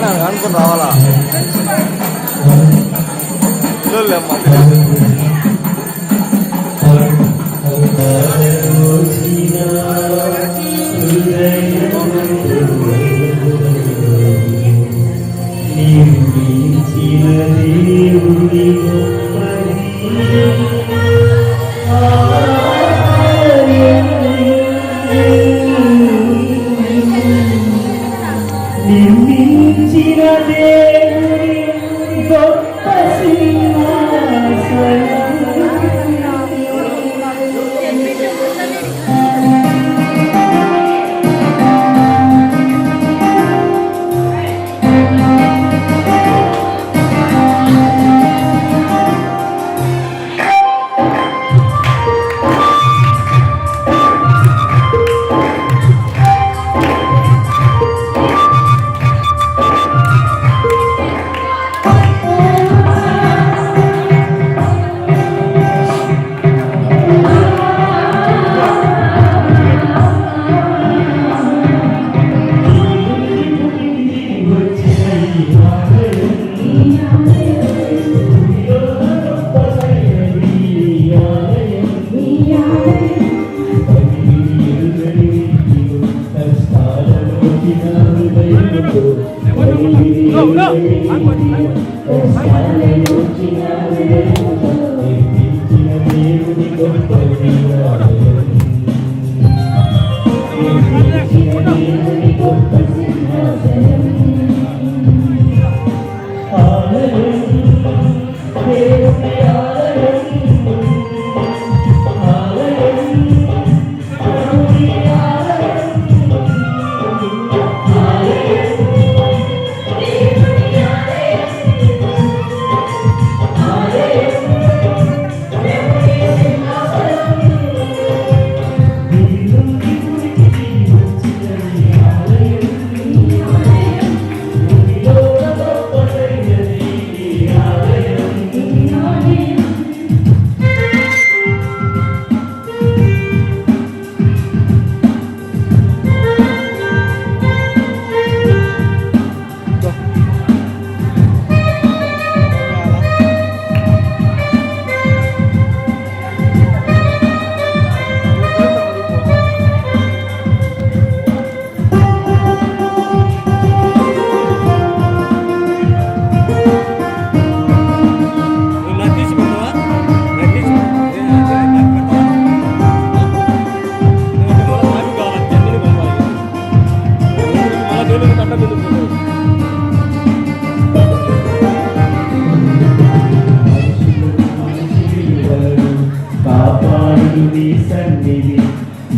అనుకుని రావాలా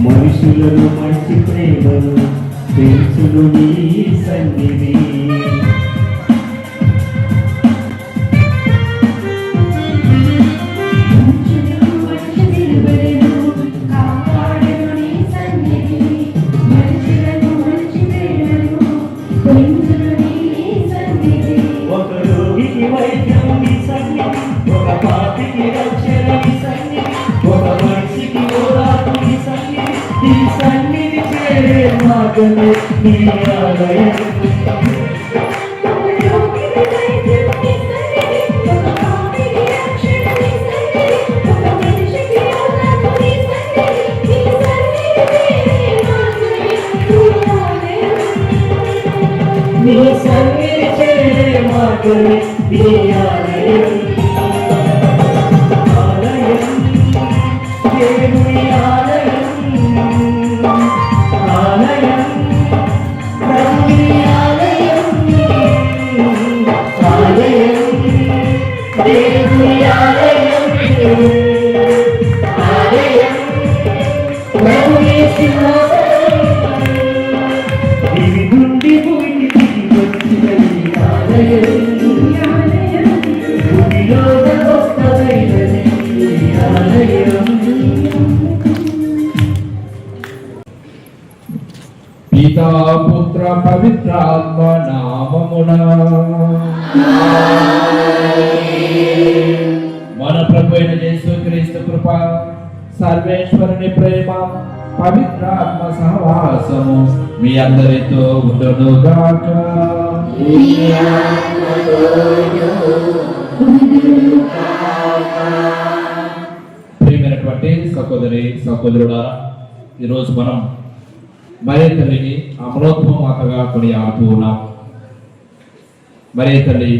మనుషులను మంచి ప్రేమను పెంచును నీ సన్నిధి ఒక రోగికి వైద్యం నీ సన్నిధి, ఒక పాపికి రక్షణ నీ సన్నిధి, ఒక మనిషికి ఓదార్పు నీ సన్నిధి. ఈ సన్నిధి చేరే మార్గమే నీ ఆలయం. Thank you. మార్గమే నీ ఆలయం ఆలయం దేవుని ఆలయం ఆలయం ప్రభుని ఆలయం ఆలయం దేవుని ఆలయం ఆలయం ప్రభుని సింహాసనం దివి నుండి భూమికి వచ్చిన ఈ ఆలయం భూమిలో గొప్పదైనది ఈ ఆలయం పితా పుత్ర పవిత్రాత్మ నామమున మన ప్రభు అయిన యేసుక్రీస్తు కృప సర్వేశ్వరుని ప్రేమ పవిత్రాత్మ సహవాసము మీ అందరితో ఉండును గాక. ప్రియమైనటువంటి సహోదరి సహోదరులారా, ఈరోజు మనం మరియ తల్లిని అమలోత్వ మాతగా కొనియాడుతూ ఉన్నాం. మరియ తల్లి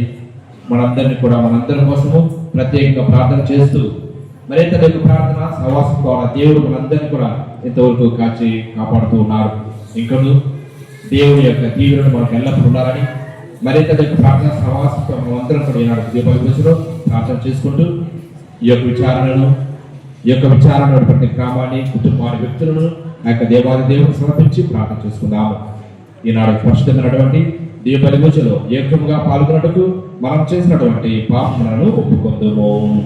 మనందరి కోసము ప్రత్యేకంగా ప్రార్థన చేస్తూ మరియ తల్లి యొక్క ప్రార్థన సహవాసం ద్వారా దేవుడు మనందరినీ కూడా ఇంతవరకు కాచి కాపాడుతూ ఉన్నారు. ఇంకను దేవుని యొక్క దీవెనలు మనకు ఎల్లప్పుడూ ఉండాలని మరియ తల్లి యొక్క ప్రార్థన సహవాసంతో మనందరం కూడా ఈనాడు దీపావళిలో ప్రార్థన చేసుకుంటూ ఈ యొక్క విచారణ గ్రామాన్ని, కుటుంబాన్ని, వ్యక్తులను ఆ యొక్క దేవాది దేవుని సమర్పించి ప్రార్థన చేసుకుందాము. ఈనాడు స్పష్టమైనటువంటి దీపావళి పూజలో ఏకంగా పాల్గొన్నట్టుకు మనం చేసినటువంటి పాపములను ఒప్పుకుందాము.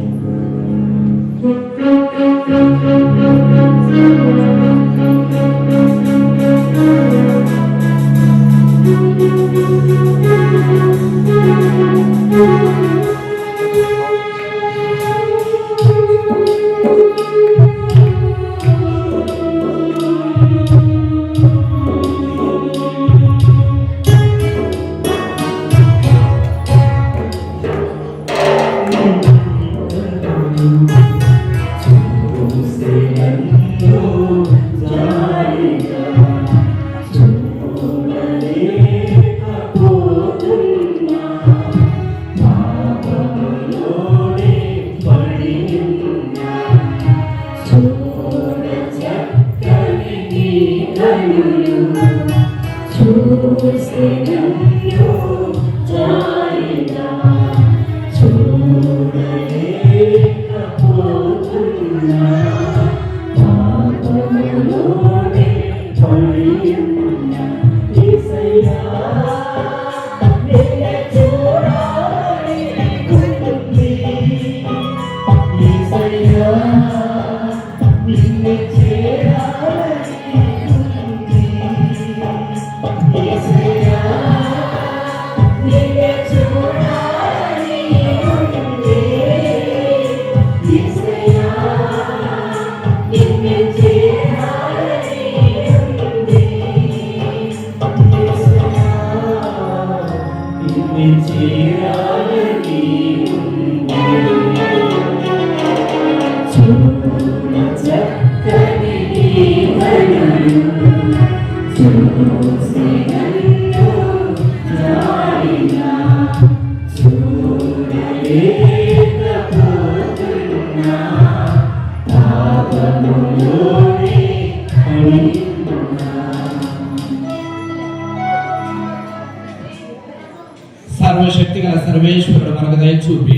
సర్వశక్తిగల సర్వేశ్వరుడు మనకు దయ చూపి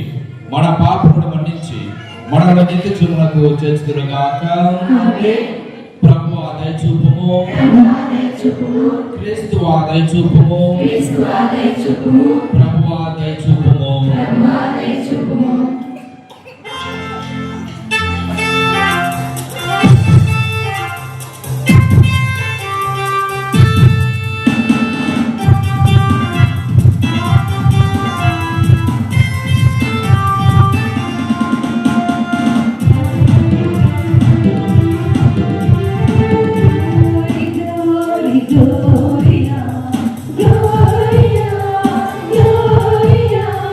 మన పాపమును మన్నించి మనలను నిత్య జీవమునకు చేర్చుదురుగాక. ప్రభువా దయ చూపుము, క్రీస్తువా దయ చూపుము, ప్రభువా దయ చూపుము. Gloria, gloria, gloria.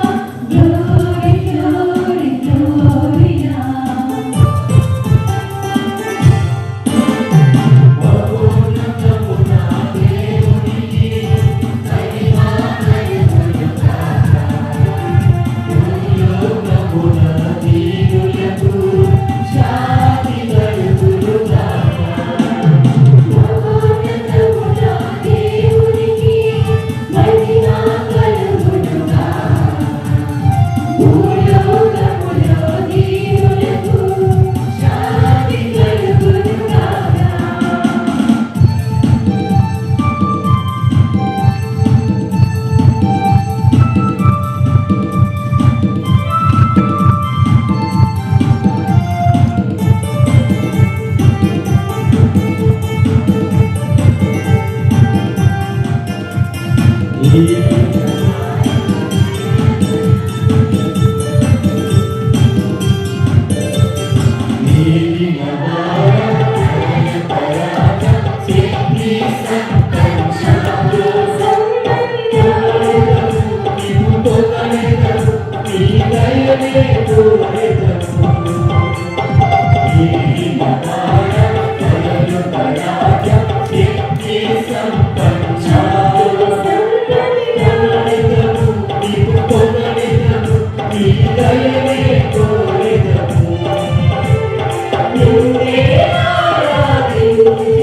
నీ దయనే కోరెదము. నీ మహాయ దయలు దయాయ శక్తి సంపన్న నీకు పొగడెదము. నీ దయనే కోరెదము. నిన్నే ఆరాధించెదము.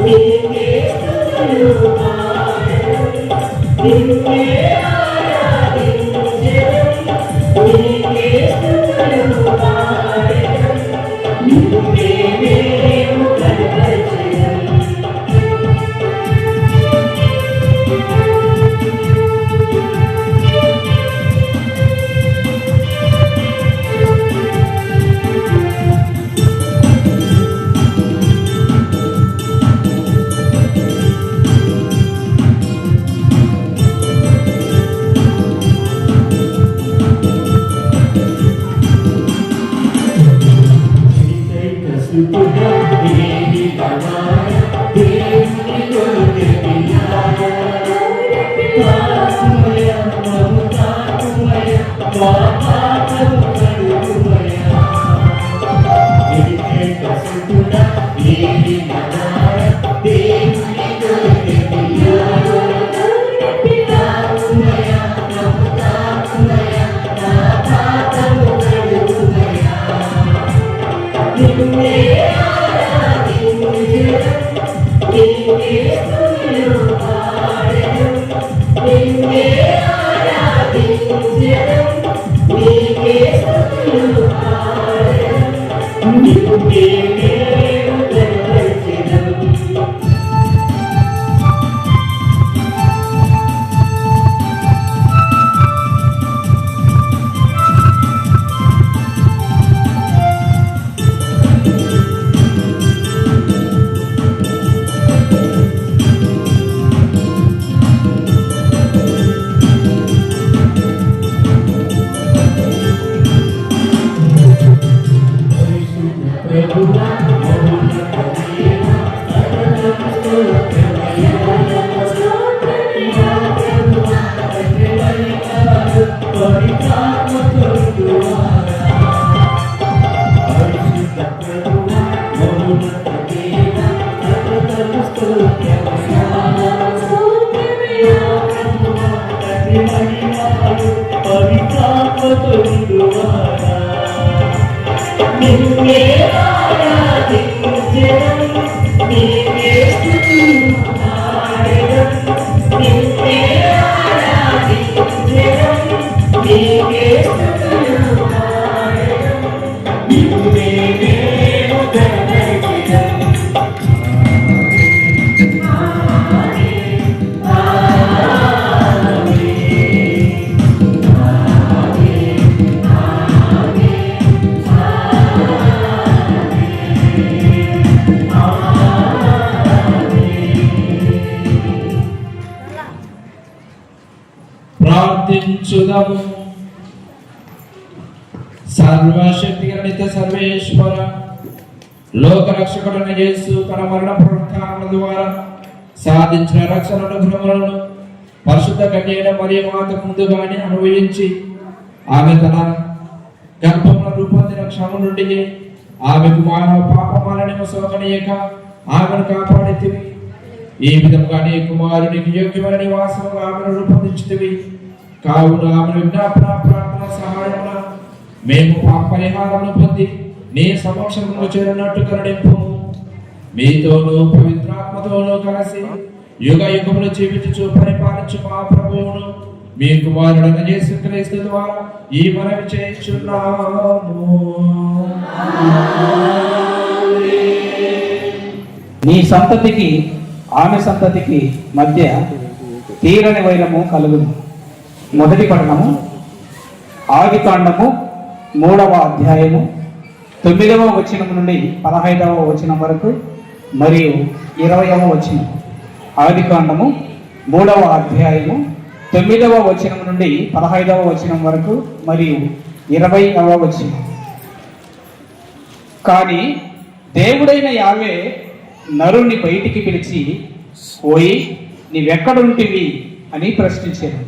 నీకే స్తుతులు పాడెదము. నిన్నే ఆరాధించెదము. నీకే స్తుతులు పాడెదము. నిన్నే మేము కనపరచెదము. ప్రార్థించుదాము. సర్వశక్తి నిత్య సర్వేశ్వర లోక రక్షకుడైన యేసు తన మరణ పునరుత్థానముల ద్వారా సాధించిన రక్షణ అనుగ్రహములను పరిశుద్ధ కన్యైన మరియ మాత ముందుగానే అనుభవించి ఆమె తన గర్భమున రూపొందిన క్షమ నుండి ఆమెకు మానవ పాపమాలని సోకనీయక ఆమెను కాపాడితివి. ఈ విధముగా నీ కుమారునికి యోగ్యమైన నివాసముగా ఆమెను రూపొందించితివి. కావున ఆమె విజ్ఞాపన ప్రార్థన సహాయమున మేము పాప పరిహారమును పొంది నీ సమక్షంలో చేరినట్టు కరుణింపు. మీతోనూ పవిత్రాత్మతోనూ కలిసి యుగ యుగములు జీవించు పరిపాలించు మా ప్రభువును మీ కుమారుడైన యేసుక్రీస్తు ద్వారా ఈ మనవి చేయుచున్నాము. నీ సంతతికి ఆమె సంతతికి మధ్య తీరని వైరము కలుగును. మొదటి పఠనము ఆదికాండము 3వ అధ్యాయము 9వ వచనం నుండి 15వ వచనం వరకు మరియు 20వ వచనం. ఆదికాండము 3వ అధ్యాయము 9వ వచనం నుండి 15వ వచనం వరకు మరియు 20వ వచనం. కానీ దేవుడైన యావే నరుని బయటికి పిలిచి, పోయి నీవెక్కడుంటివి అని ప్రశ్నించాడు.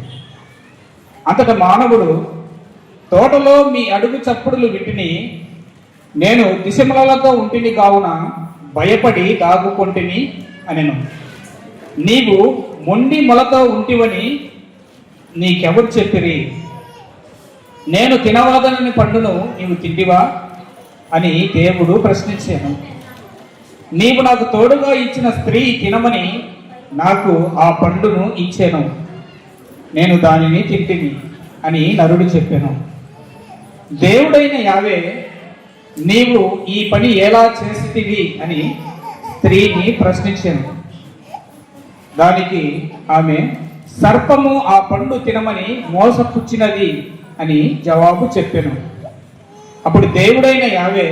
అంతట మానవుడు తోటలో మీ అడుగు చప్పుడులు వింటిని, నేను దిశములతో ఉంటిని కావున భయపడి దాగుకొంటిని అనెను. నీవు మొండి మొలతో ఉంటివని నీకెవరు చెప్పిరి? నేను తినవలదనని పండును నీవు తింటివా అని దేవుడు ప్రశ్నించాను. నీవు నాకు తోడుగా ఇచ్చిన స్త్రీ తినమని నాకు ఆ పండును ఇచ్చాను, నేను దానిని తింటిని అని నరుడు చెప్పాను. దేవుడైన యావే, నీవు ఈ పని ఎలా చేసితివి అని స్త్రీని ప్రశ్నించాను. దానికి ఆమె, సర్పము ఆ పండు తినమని మోసపుచ్చినది అని జవాబు చెప్పాను. అప్పుడు దేవుడైన యావే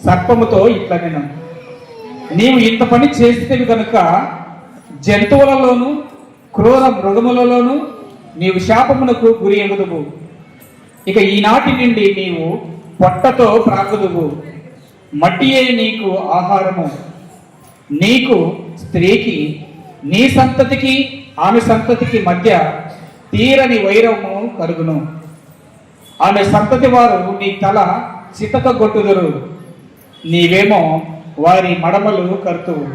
సర్పముతో ఇట్లా నేను, నీవు ఇంత పని చేసేవి కనుక జంతువులలోను క్రూర మృగములలోను నీవు శాపమునకు గురి ఎగుదువు. ఇక ఈనాటి నుండి నీవు పొట్టతో ప్రాకుదువు, మట్టియే నీకు ఆహారము. నీకు స్త్రీకి నీ సంతతికి ఆమె సంతతికి మధ్య తీరని వైరము కలుగును. ఆమె సంతతి వారు నీ తల చితక గొట్టుదురు, నీవేమో వారి మడమలు కరుతువు.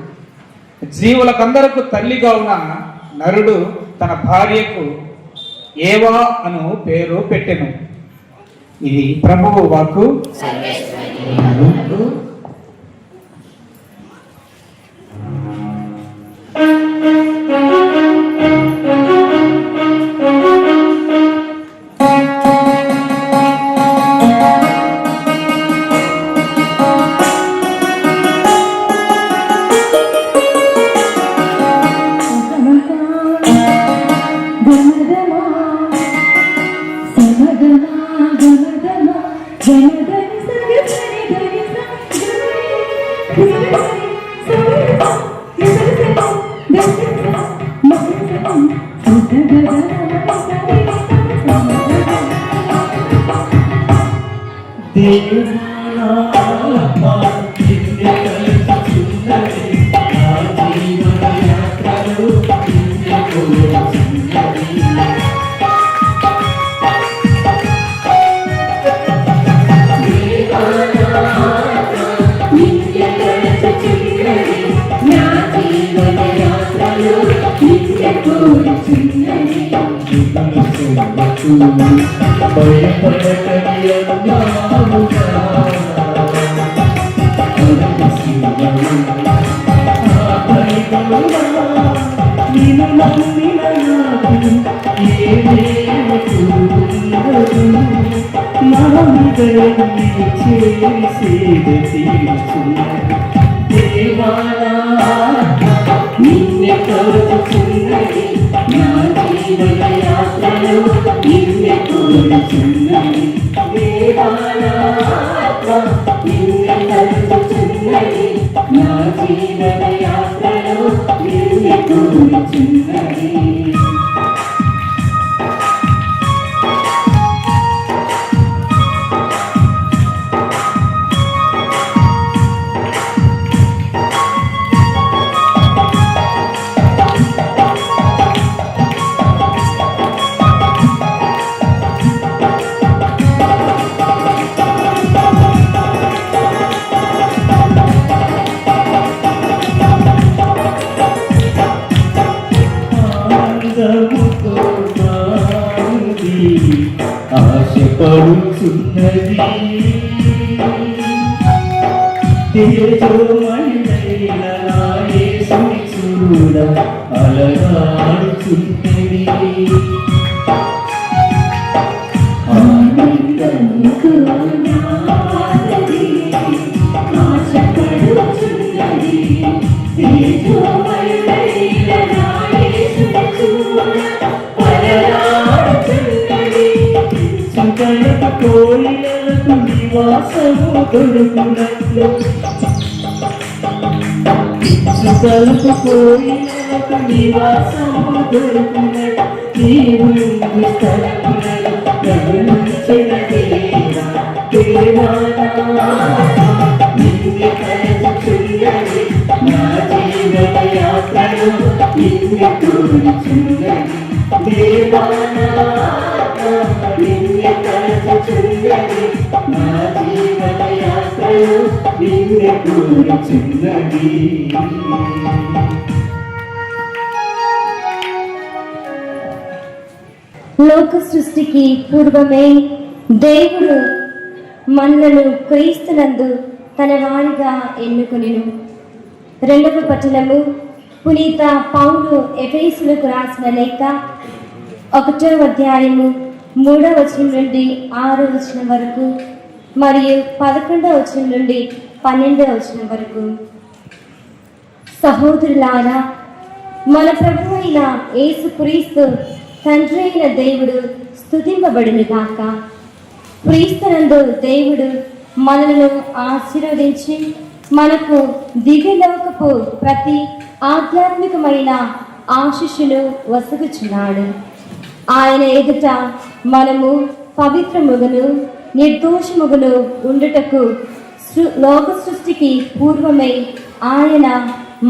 జీవులకందరకు తల్లిగా ఉన్న నరుడు తన భార్యకు ఏవా అను పేరు పెట్టెను. ఇది ప్రభువు వాక్కు. ఆశపడుచున్నది తేజోమయుడైన నా యేసుని చూడ అలగాడుచున్నది. ఆనందముకు నామది ఆశపడుచున్నది తేజోమయుడైన నా యేసుని చూడ అలగాడుచున్నది. సుకలకు కోయిలకు నివాసము దొరుకునట్లు, సుకలకు కోయిలకు నివాసము దొరుకునట్లు నీవు స్థలములను గమనించిన దేవా, నిన్ను కలుగుచున్నది నా జీవన యాత్రలో నిన్ను కోరుచున్నది దేవా. నిన్ను కలుగుచున్నది చిన్నది నా జీవన యాత్రలో నిన్నే కోరుచున్నది. లోక సృష్టికి పూర్వమే దేవుడు మనలను క్రీస్తునందు తన వారిగా ఎన్నుకొనెను. 2వ పట్టణము పునీత పౌలు ఎఫెసీయులకు రాసిన లేఖ 1వ అధ్యాయము 3వ వచనం నుండి 6వ వచనం వరకు మరియు 11వ వచనం నుండి 12వ వచనం వరకు. సహోదరులారా, మన ప్రభు అయిన యేసుక్రీస్తు తండ్రి అయిన దేవుడు స్తుతింపబడును గాక. క్రీస్తునందు దేవుడు మనలను ఆశీర్వదించి మనకు దివ్యలోకపు ప్రతి ఆధ్యాత్మికమైన ఆశీస్సులు వసగుచున్నాడు. ఆయన ఎదుట మనము పవిత్రముగను నిర్దోషముగను ఉండుటకు లోక సృష్టికి పూర్వమే ఆయన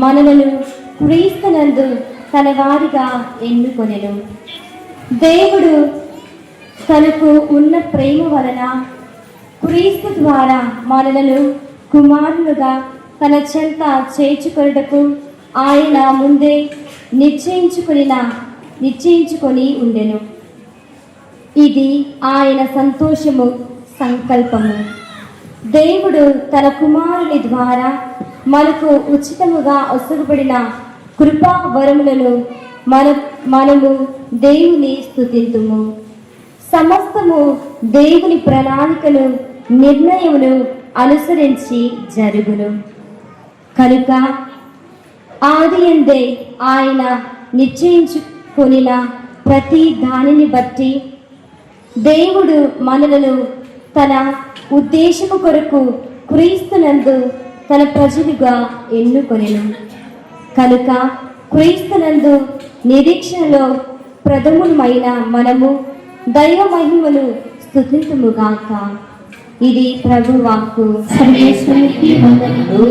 మనలను క్రీస్తునందు తన వారిగా ఎన్నుకొనెను. దేవుడు తనకు ఉన్న ప్రేమ వలన క్రీస్తు ద్వారా మనలను కుమారులుగా తన చెంత చేర్చుకొనుటకు ఆయన ముందే నిశ్చయించుకొని ఉండెను. ఇది ఆయన సంతోషము సంకల్పము. దేవుడు తన కుమారుని ద్వారా మనకు ఉచితముగా ఒసగబడిన కృపా వరములను మనము దేవుని స్తుతింతుము. సమస్తము దేవుని ప్రణాళికను నిర్ణయమును అనుసరించి జరుగును. కనుక ఆదియందే ఆయన నిశ్చయించుకొనిన ప్రతి దానిని బట్టి దేవుడు మనలను తన ఉద్దేశము కొరకు క్రీస్తునందు తన ప్రజలుగా ఎన్నుకొనెను. కనుక క్రీస్తునందు నిరీక్షణలో ప్రథములమైన మనము దైవ మహిమను స్తుతింతుముగాక. ఇది ప్రభు వాక్కు. సర్వేశ్వరునికి వందనములు.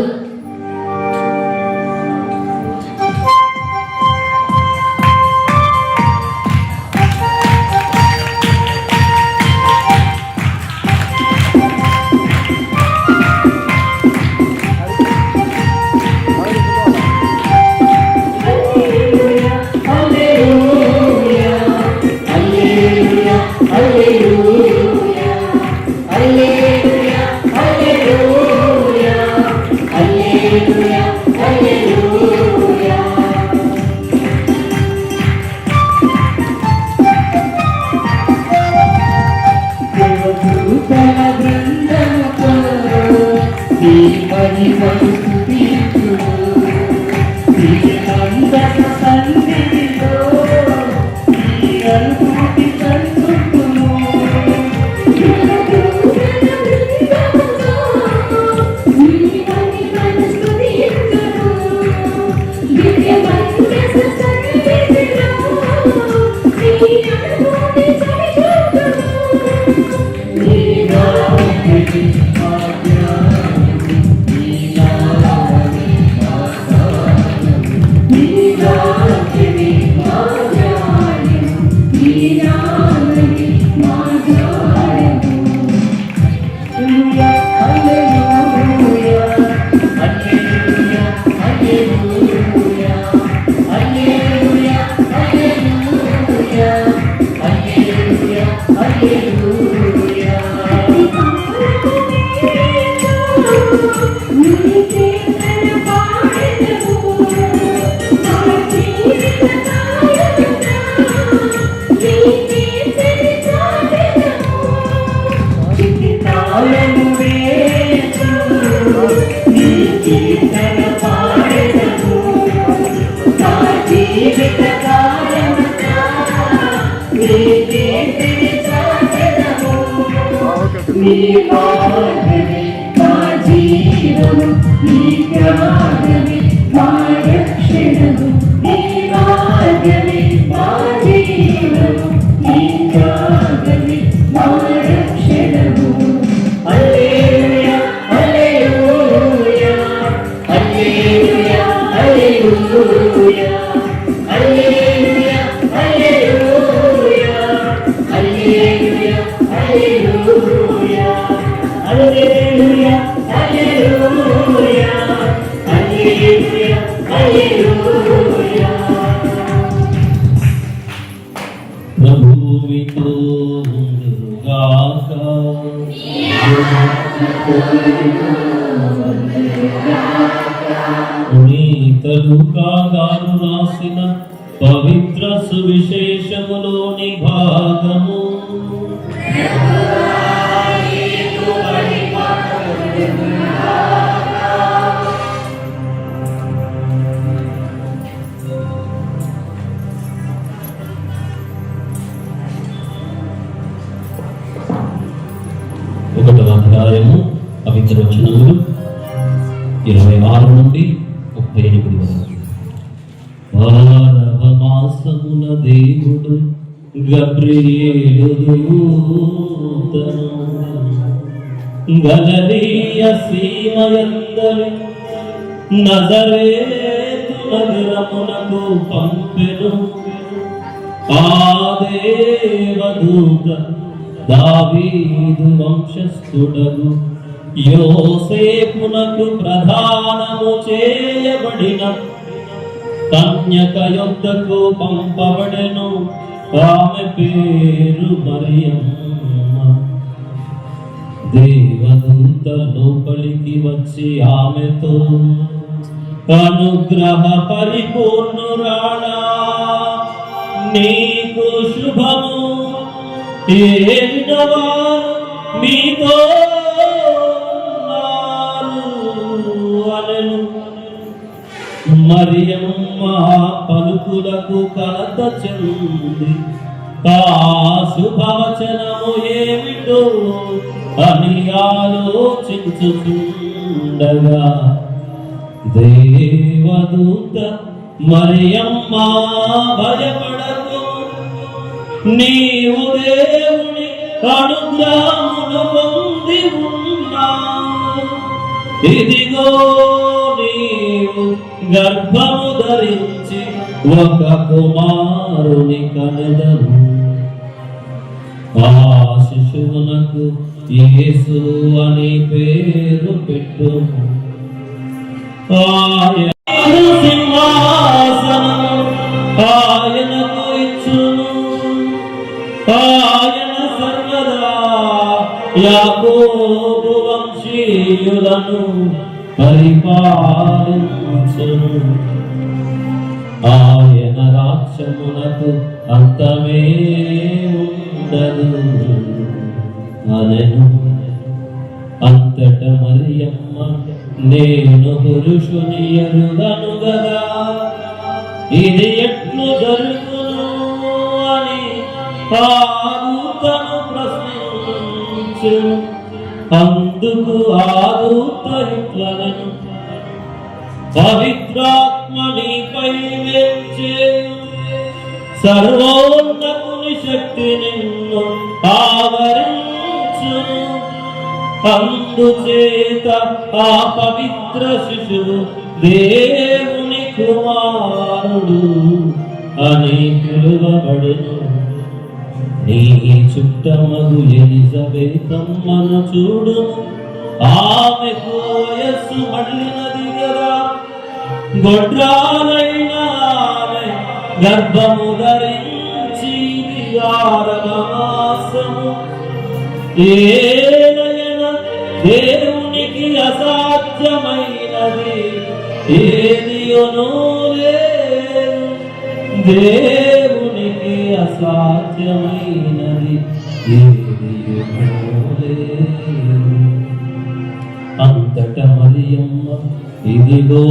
హల్లెలూయా హల్లెలూయా హల్లెలూయా హల్లెలూయా హల్లెలూయా. ప్రభువు మీతో ఉండుగాక. పునీత లూకా గారు రాసిన పవిత్ర సువిశేషములోని భాగము. ఒకటవ అధ్యాయము పవిత్ర వచనములు 26 నుండి 38 వరకు. వారవ మాసమున దేవుడు గబ్రియేలు దూతను గలిలయ సీమయందలి నజరేతు నగరమునకు పంపెను. ఆ దేవదూత దావీదు వంశస్థుడగు యోసేపునకు ప్రధానము చేయబడిన కన్యక యొద్దకు పంపబడెను. ఆమె పేరు మరియమ్మ. దేవదూత లోపలికి వచ్చి ఆమెతో, అనుగ్రహ పరిపూర్ణురాలా, నీకు శుభము, ఏలినవారు మీతో ఉన్నారు అనెను. మరియమ్మ పలుకులకు కలత చెంది ఆ శుభవచనము ఏమిటో అని ఆలోచించుచుండగా దేవదూత, మరియమ్మ భయపడకు, నీవు దేవుని అనుగ్రహమును పొంది ఉన్నావు. ఇదిగో నీవు గర్భము ధరించి ఒక కుమారుని కనెదవు. ఆ శిశువునకు యేసు అని పేరు పెట్టు. ఆయన సింహాసనము ఆయనకు ఇచ్చును. ఆయన సర్వదా యాకోబు వంశీయులను పరిపాలించును. ఆయన రాజ్యమునకు అంతమే ఉండదు అనెను. అంతట మరియమ్మ, నేను పురుషుని ఎరుగను గదా, ఇది ఎట్లు జరుగును అని ఆ దూతను ప్రశ్నించును. అందుకు ఆ దూత ఇట్లనెను, పవిత్రాత్మ నీపై వేంచేయు, సర్వోన్నతుని శక్తి నిన్ను ఆవరించును. అందుచేత ఆ పవిత్ర శిశువు దేవుని కుమారుడు అని పిలువబడెను. నీ చుట్టమగు ఎలిజబెతమ్మను చూడు, ఆమెకు వయస్సు మళ్ళినది కదా. గొడ్రాలైన ఆమె గర్భము ధరించి 6వ మాసము. ఏలయన దేవునికి అసాధ్యమైనది ఏదియును లేదు. దేవునికి అసాధ్యమైనది ఏదియును లేదు. అంతట మరియమ్మ, ఇదిగో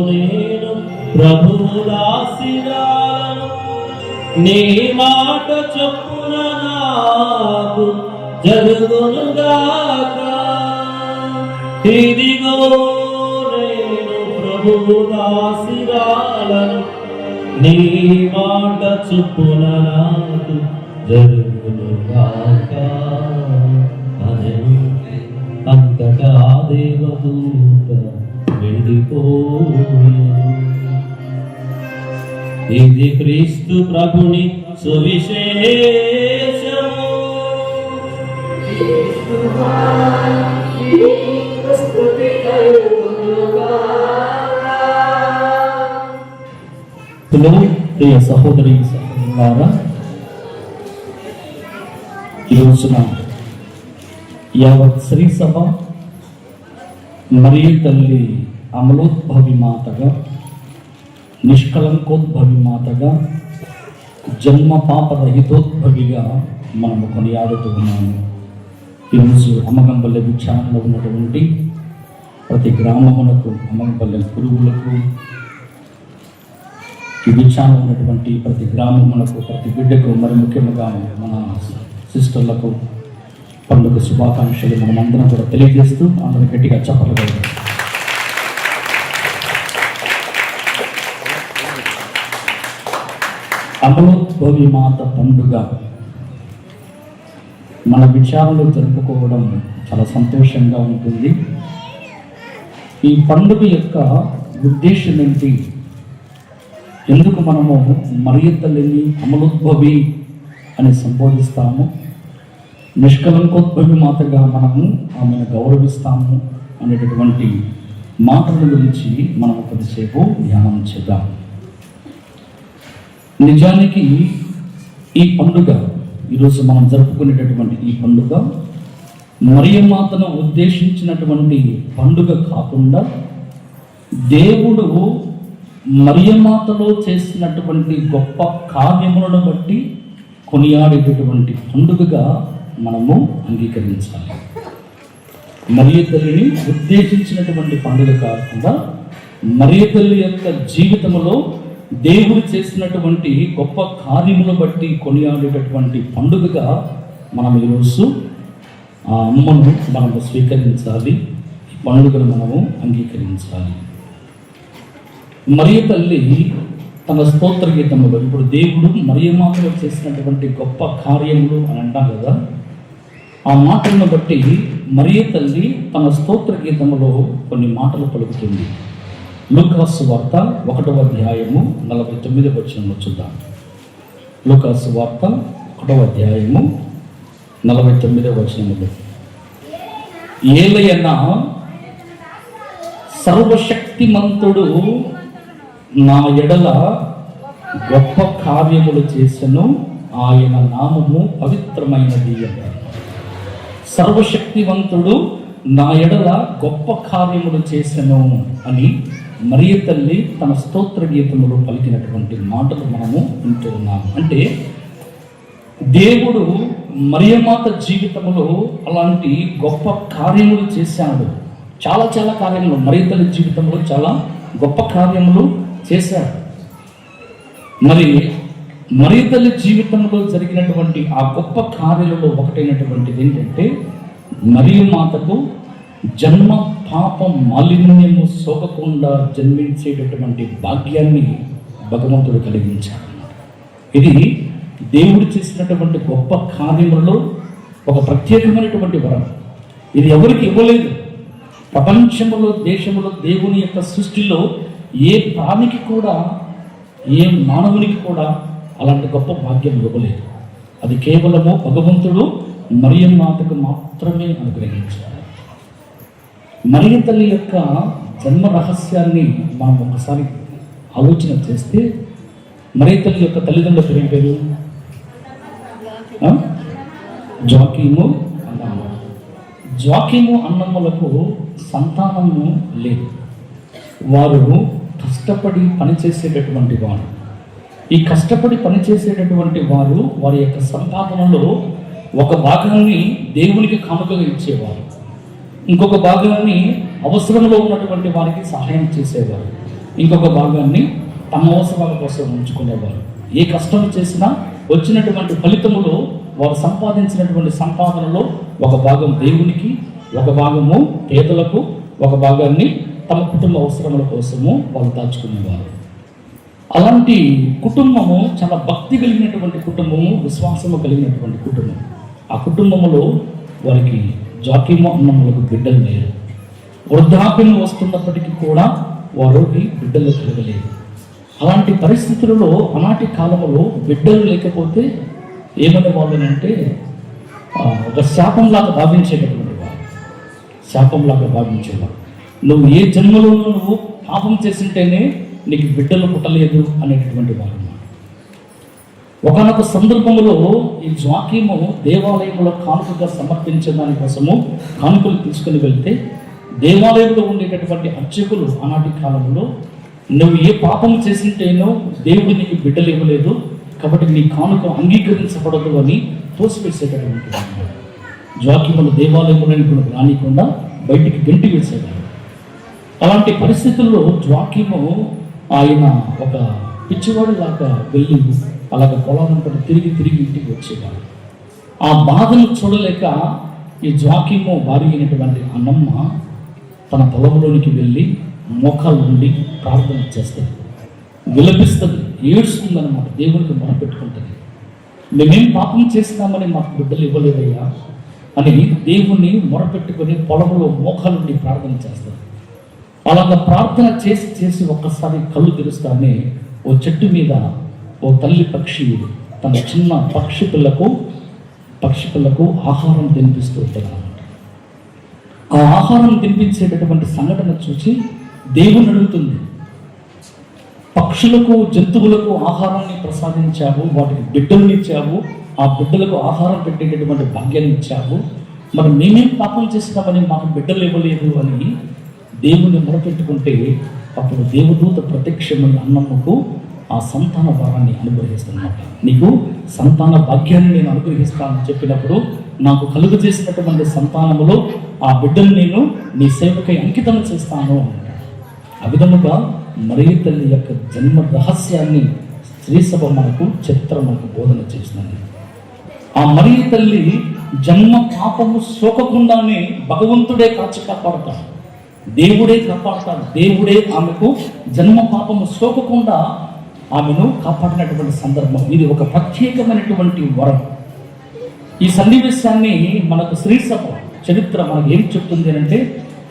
నేను ప్రభువు దాసిరాలను, నీ మాట చొప్పున నాకు జరుగునుగాక. ఇదిగో నేను ప్రభువు దాసిరాలను, నీ మాట చొప్పున నాకు జరుగునుగాక అనెను. అంతటా దేవదూత వెళ్ళిపోయెను. ఇది క్రీస్తు ప్రభుని సువిశేషము. క్రీస్తువా, నీకు స్తుతి కలుగునుగాక. ప్రియ సహోదరి సహోదరులారా, ఈ రోజున యావత్ శ్రీ సభ మరియు తల్లి అమలోద్భవి మాతగా, నిష్కలంకోద్భవి మాతగా, జన్మ పాప రహితోద్భవిగా మనము కొనియాడుతూ ఉన్నాము. ఈరోజు అమ్మగంపల్లె విచారణలో ఉన్నటువంటి ప్రతి గ్రామమునకు, అమ్మగంపల్లె గురువులకు, ఈ విచారణలో ఉన్నటువంటి ప్రతి గ్రామమునకు, ప్రతి బిడ్డకు, మరి ముఖ్యంగా మన సిస్టర్లకు పండుగ శుభాకాంక్షలు మనమందరం కూడా తెలియజేస్తూ అందరూ గట్టిగా చెప్పగలరు. అమలోద్భవి మాత పండుగ మన విచారణలో జరుపుకోవడం చాలా సంతోషంగా ఉంటుంది. ఈ పండుగ యొక్క ఉద్దేశం ఏంటి? ఎందుకు మనము మరియ తల్లిని అమలోద్భవి అని సంబోధిస్తాము, నిష్కలంకోద్భవి మాతగా మనము ఆమెను గౌరవిస్తాము అనేటటువంటి మాటల గురించి మనం కొద్దిసేపు ధ్యానం చేద్దాం. నిజానికి ఈ పండుగ, ఈరోజు మనం జరుపుకునేటటువంటి ఈ పండుగ మరియమాతను ఉద్దేశించినటువంటి పండుగ కాకుండా, దేవుడు మరియమాతలో చేసినటువంటి గొప్ప కార్యములను బట్టి కొనియాడేటటువంటి పండుగగా మనము అంగీకరించాలి. మరియ తల్లిని ఉద్దేశించినటువంటి పండుగ కాకుండా, మరియ తల్లి యొక్క జీవితంలో దేవుడు చేసినటువంటి గొప్ప కార్యములను బట్టి కొనియాడేటటువంటి పండుగగా మనం ఈరోజు ఆ అమ్మను మనము స్వీకరించాలి. ఈ పండుగను మనము అంగీకరించాలి. మరియ తల్లి తన స్తోత్ర గీతములో, ఇప్పుడు దేవుడు మరియమాతలో చేసినటువంటి గొప్ప కార్యములు అని అంటాం కదా, ఆ మాటలను బట్టి మరియ తల్లి తన స్తోత్ర గీతములో కొన్ని మాటలు పలుకుతుంది. లూకాసు వార్త 1వ అధ్యాయము 49వ వచనంలో చూద్దాం. లూకాసు వార్త 1వ అధ్యాయము 49వ వచనములో, ఏలయనా సర్వశక్తిమంతుడు నా ఎడల గొప్ప కార్యములు చేసెను, ఆయన నామము పవిత్రమైనది అన్నారు. సర్వశక్తివంతుడు నా ఎడల గొప్ప కార్యములు చేసెను అని మరియ తల్లి తన స్తోత్ర గీతములో పలికినటువంటి మాటలు మనము వింటూ ఉన్నాము. అంటే దేవుడు మరియమాత జీవితంలో అలాంటి గొప్ప కార్యములు చేశాడు. చాలా చాలా కార్యములు మరియ తల్లి జీవితంలో చాలా గొప్ప కార్యములు చేశాడు. మరి మరియ తల్లి జీవితంలో జరిగినటువంటి ఆ గొప్ప కార్యాలలో ఒకటైనటువంటిది ఏంటంటే, మరియమాతకు జన్మ పాప మాలిన్యము సోకకుండా జన్మించేటటువంటి భాగ్యాన్ని భగవంతుడు కలిగించాడు. ఇది దేవుడు చేసినటువంటి గొప్ప కార్యములలో ఒక ప్రత్యేకమైనటువంటి వరం. ఇది ఎవరికి ఇవ్వలేదు. ప్రపంచంలో, దేశంలో, దేవుని యొక్క సృష్టిలో ఏ ప్రాణికి కూడా, ఏ మానవునికి కూడా అలాంటి గొప్ప భాగ్యం ఇవ్వలేదు. అది కేవలము భగవంతుడు మరియమాతకు మాత్రమే అనుగ్రహించాడు. మరియ తల్లి యొక్క జన్మ రహస్యాన్ని మనం ఒకసారి ఆలోచన చేస్తే, మరియ తల్లి యొక్క తల్లిదండ్రుల పేరు ఏం పేరు? జోకీము, అన్నమ్మ. జోకీము, అన్నమ్మలకు సంతానము లేదు. వారు కష్టపడి పనిచేసేటటువంటి వారు. ఈ కష్టపడి పనిచేసేటటువంటి వారు వారి యొక్క సంపాదనలో ఒక భాగాన్ని దేవునికి కానుకగా ఇచ్చేవారు, ఇంకొక భాగాన్ని అవసరంలో ఉన్నటువంటి వారికి సహాయం చేసేవారు, ఇంకొక భాగాన్ని తమ అవసరాల కోసం ఉంచుకునేవారు. ఏ కష్టం చేసినా వచ్చినటువంటి ఫలితములో వారు సంపాదించినటువంటి సంపాదనలో ఒక భాగం దేవునికి, ఒక భాగము పేదలకు, ఒక భాగాన్ని తమ కుటుంబ అవసరముల కోసము వాళ్ళు దాచుకునేవారు. అలాంటి కుటుంబము చాలా భక్తి కలిగినటువంటి కుటుంబము, విశ్వాసము కలిగినటువంటి కుటుంబం. ఆ కుటుంబములో వారికి జాకీము అన్నములకు బిడ్డలు లేరు. వృద్ధాప్యం వస్తున్నప్పటికీ కూడా వారికి బిడ్డలు కలగలేదు. అలాంటి పరిస్థితులలో ఆనాటి కాలంలో బిడ్డలు లేకపోతే ఏమనే వాళ్ళనంటే ఒక శాపంలాగా భావించేటటువంటి వారు, శాపంలాగా భావించేవారు. నువ్వు ఏ జన్మలోనూ నువ్వు పాపం చేసింటేనే నీకు బిడ్డలు పుట్టలేదు అనేటటువంటి వారు. ఒకనొక సందర్భంలో ఈ జోకీము దేవాలయంలో కానుకగా సమర్పించే దానికోసము కానుకలు తీసుకుని వెళ్తే దేవాలయంలో ఉండేటటువంటి అర్చకులు ఆనాటి కాలంలో నువ్వు ఏ పాపం చేసింటేనో దేవుడు నీకు బిడ్డలు ఇవ్వలేదు కాబట్టి నీ కానుక అంగీకరించబడదు అని తోసివేసేటటువంటి వాడు. జోకీములు దేవాలయంలో రానికుండా బయటికి గంటి వేసేవాడు. అలాంటి పరిస్థితుల్లో జోకీము ఆయన ఒక పిచ్చివాడు లాగా వెళ్ళి అలాగ పొలాలంతా తిరిగి ఇంటికి వచ్చేవాడు. ఆ బాధను చూడలేక ఈ జోకీము భార్య అయినటువంటి అన్నమ్మ తన పొలంలోనికి వెళ్ళి మోకాలు ఉండి ప్రార్థన చేస్తుంది, విలపిస్తుంది, ఏడుస్తుంది అన్నమాట. దేవునికి మొరపెట్టుకుంటుంది. మేమేం పాపం చేసినామని మాకు బిడ్డలు ఇవ్వలేదయ్యా అని దేవుణ్ణి మొరపెట్టుకొని పొలంలో మోకాలుండి ప్రార్థన చేస్తారు. అలాగ ప్రార్థన చేసి ఒక్కసారి కళ్ళు తెరుస్తానే ఓ చెట్టు మీద ఓ తల్లి పక్షి తన చిన్న పక్షి పిల్లకు ఆహారం తినిపిస్తూ ఉంటుంది అన్నమాట. ఆ ఆహారం తినిపించేటటువంటి సంఘటన చూసి దేవుని అడుగుతుంది, పక్షులకు జంతువులకు ఆహారాన్ని ప్రసాదించావు, వాటికి బిడ్డలను ఇచ్చావు, ఆ బిడ్డలకు ఆహారం పెట్టేటటువంటి భాగ్యాన్ని ఇచ్చావు, మరి మేమేం పాపం చేసినామని మాకు బిడ్డలు ఇవ్వలేదు అని దేవుని మొరపెట్టుకుంటే అప్పుడు దేవదూత ప్రత్యక్షమై అన్నమ్మకు ఆ సంతాన భారాన్ని అనుగ్రహిస్తున్నమాట. నీకు సంతాన భాగ్యాన్ని నేను అనుగ్రహిస్తానని చెప్పినప్పుడు నాకు కలుగు చేసినటువంటి సంతానములో ఆ బిడ్డను నేను నీ సేవకై అంకితం చేస్తాను అంటాడు. ఆ విధముగా మరియ తల్లి యొక్క జన్మ రహస్యాన్ని శ్రీసభ మనకు చరిత్ర మనకు బోధన చేసినది. ఆ మరియ తల్లి జన్మ పాపము సోకకుండానే భగవంతుడే కాపాడుతాడు, దేవుడే కాపాడుతాడు. దేవుడే ఆమెకు జన్మ పాపము సోకకుండా ఆమెను కాపాడినటువంటి సందర్భం. ఇది ఒక ప్రత్యేకమైనటువంటి వరం. ఈ సన్నివేశాన్ని మనకు శ్రీసభ చరిత్ర మనకు ఏం చెప్తుంది అంటే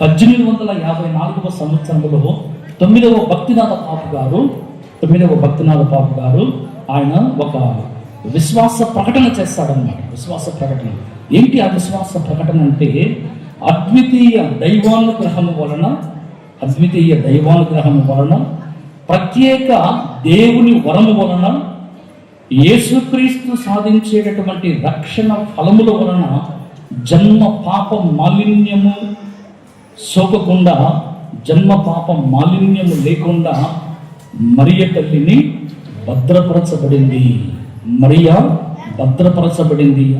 1854వ సంవత్సరంలో 9వ భక్తినాథ పాపు గారు ఆయన ఒక విశ్వాస ప్రకటన చేస్తాడన్నమాట. విశ్వాస ప్రకటన ఏంటి? ఆ విశ్వాస ప్రకటన అంటే అద్వితీయ దైవానుగ్రహము వలన ప్రత్యేక దేవుని వరము వలన యేసుక్రీస్తు సాధించేటటువంటి రక్షణ ఫలముల వలన జన్మ పాప మాలిన్యము సోకకుండా, జన్మ పాప మాలిన్యము లేకుండా మరియ తల్లిని భద్రపరచబడింది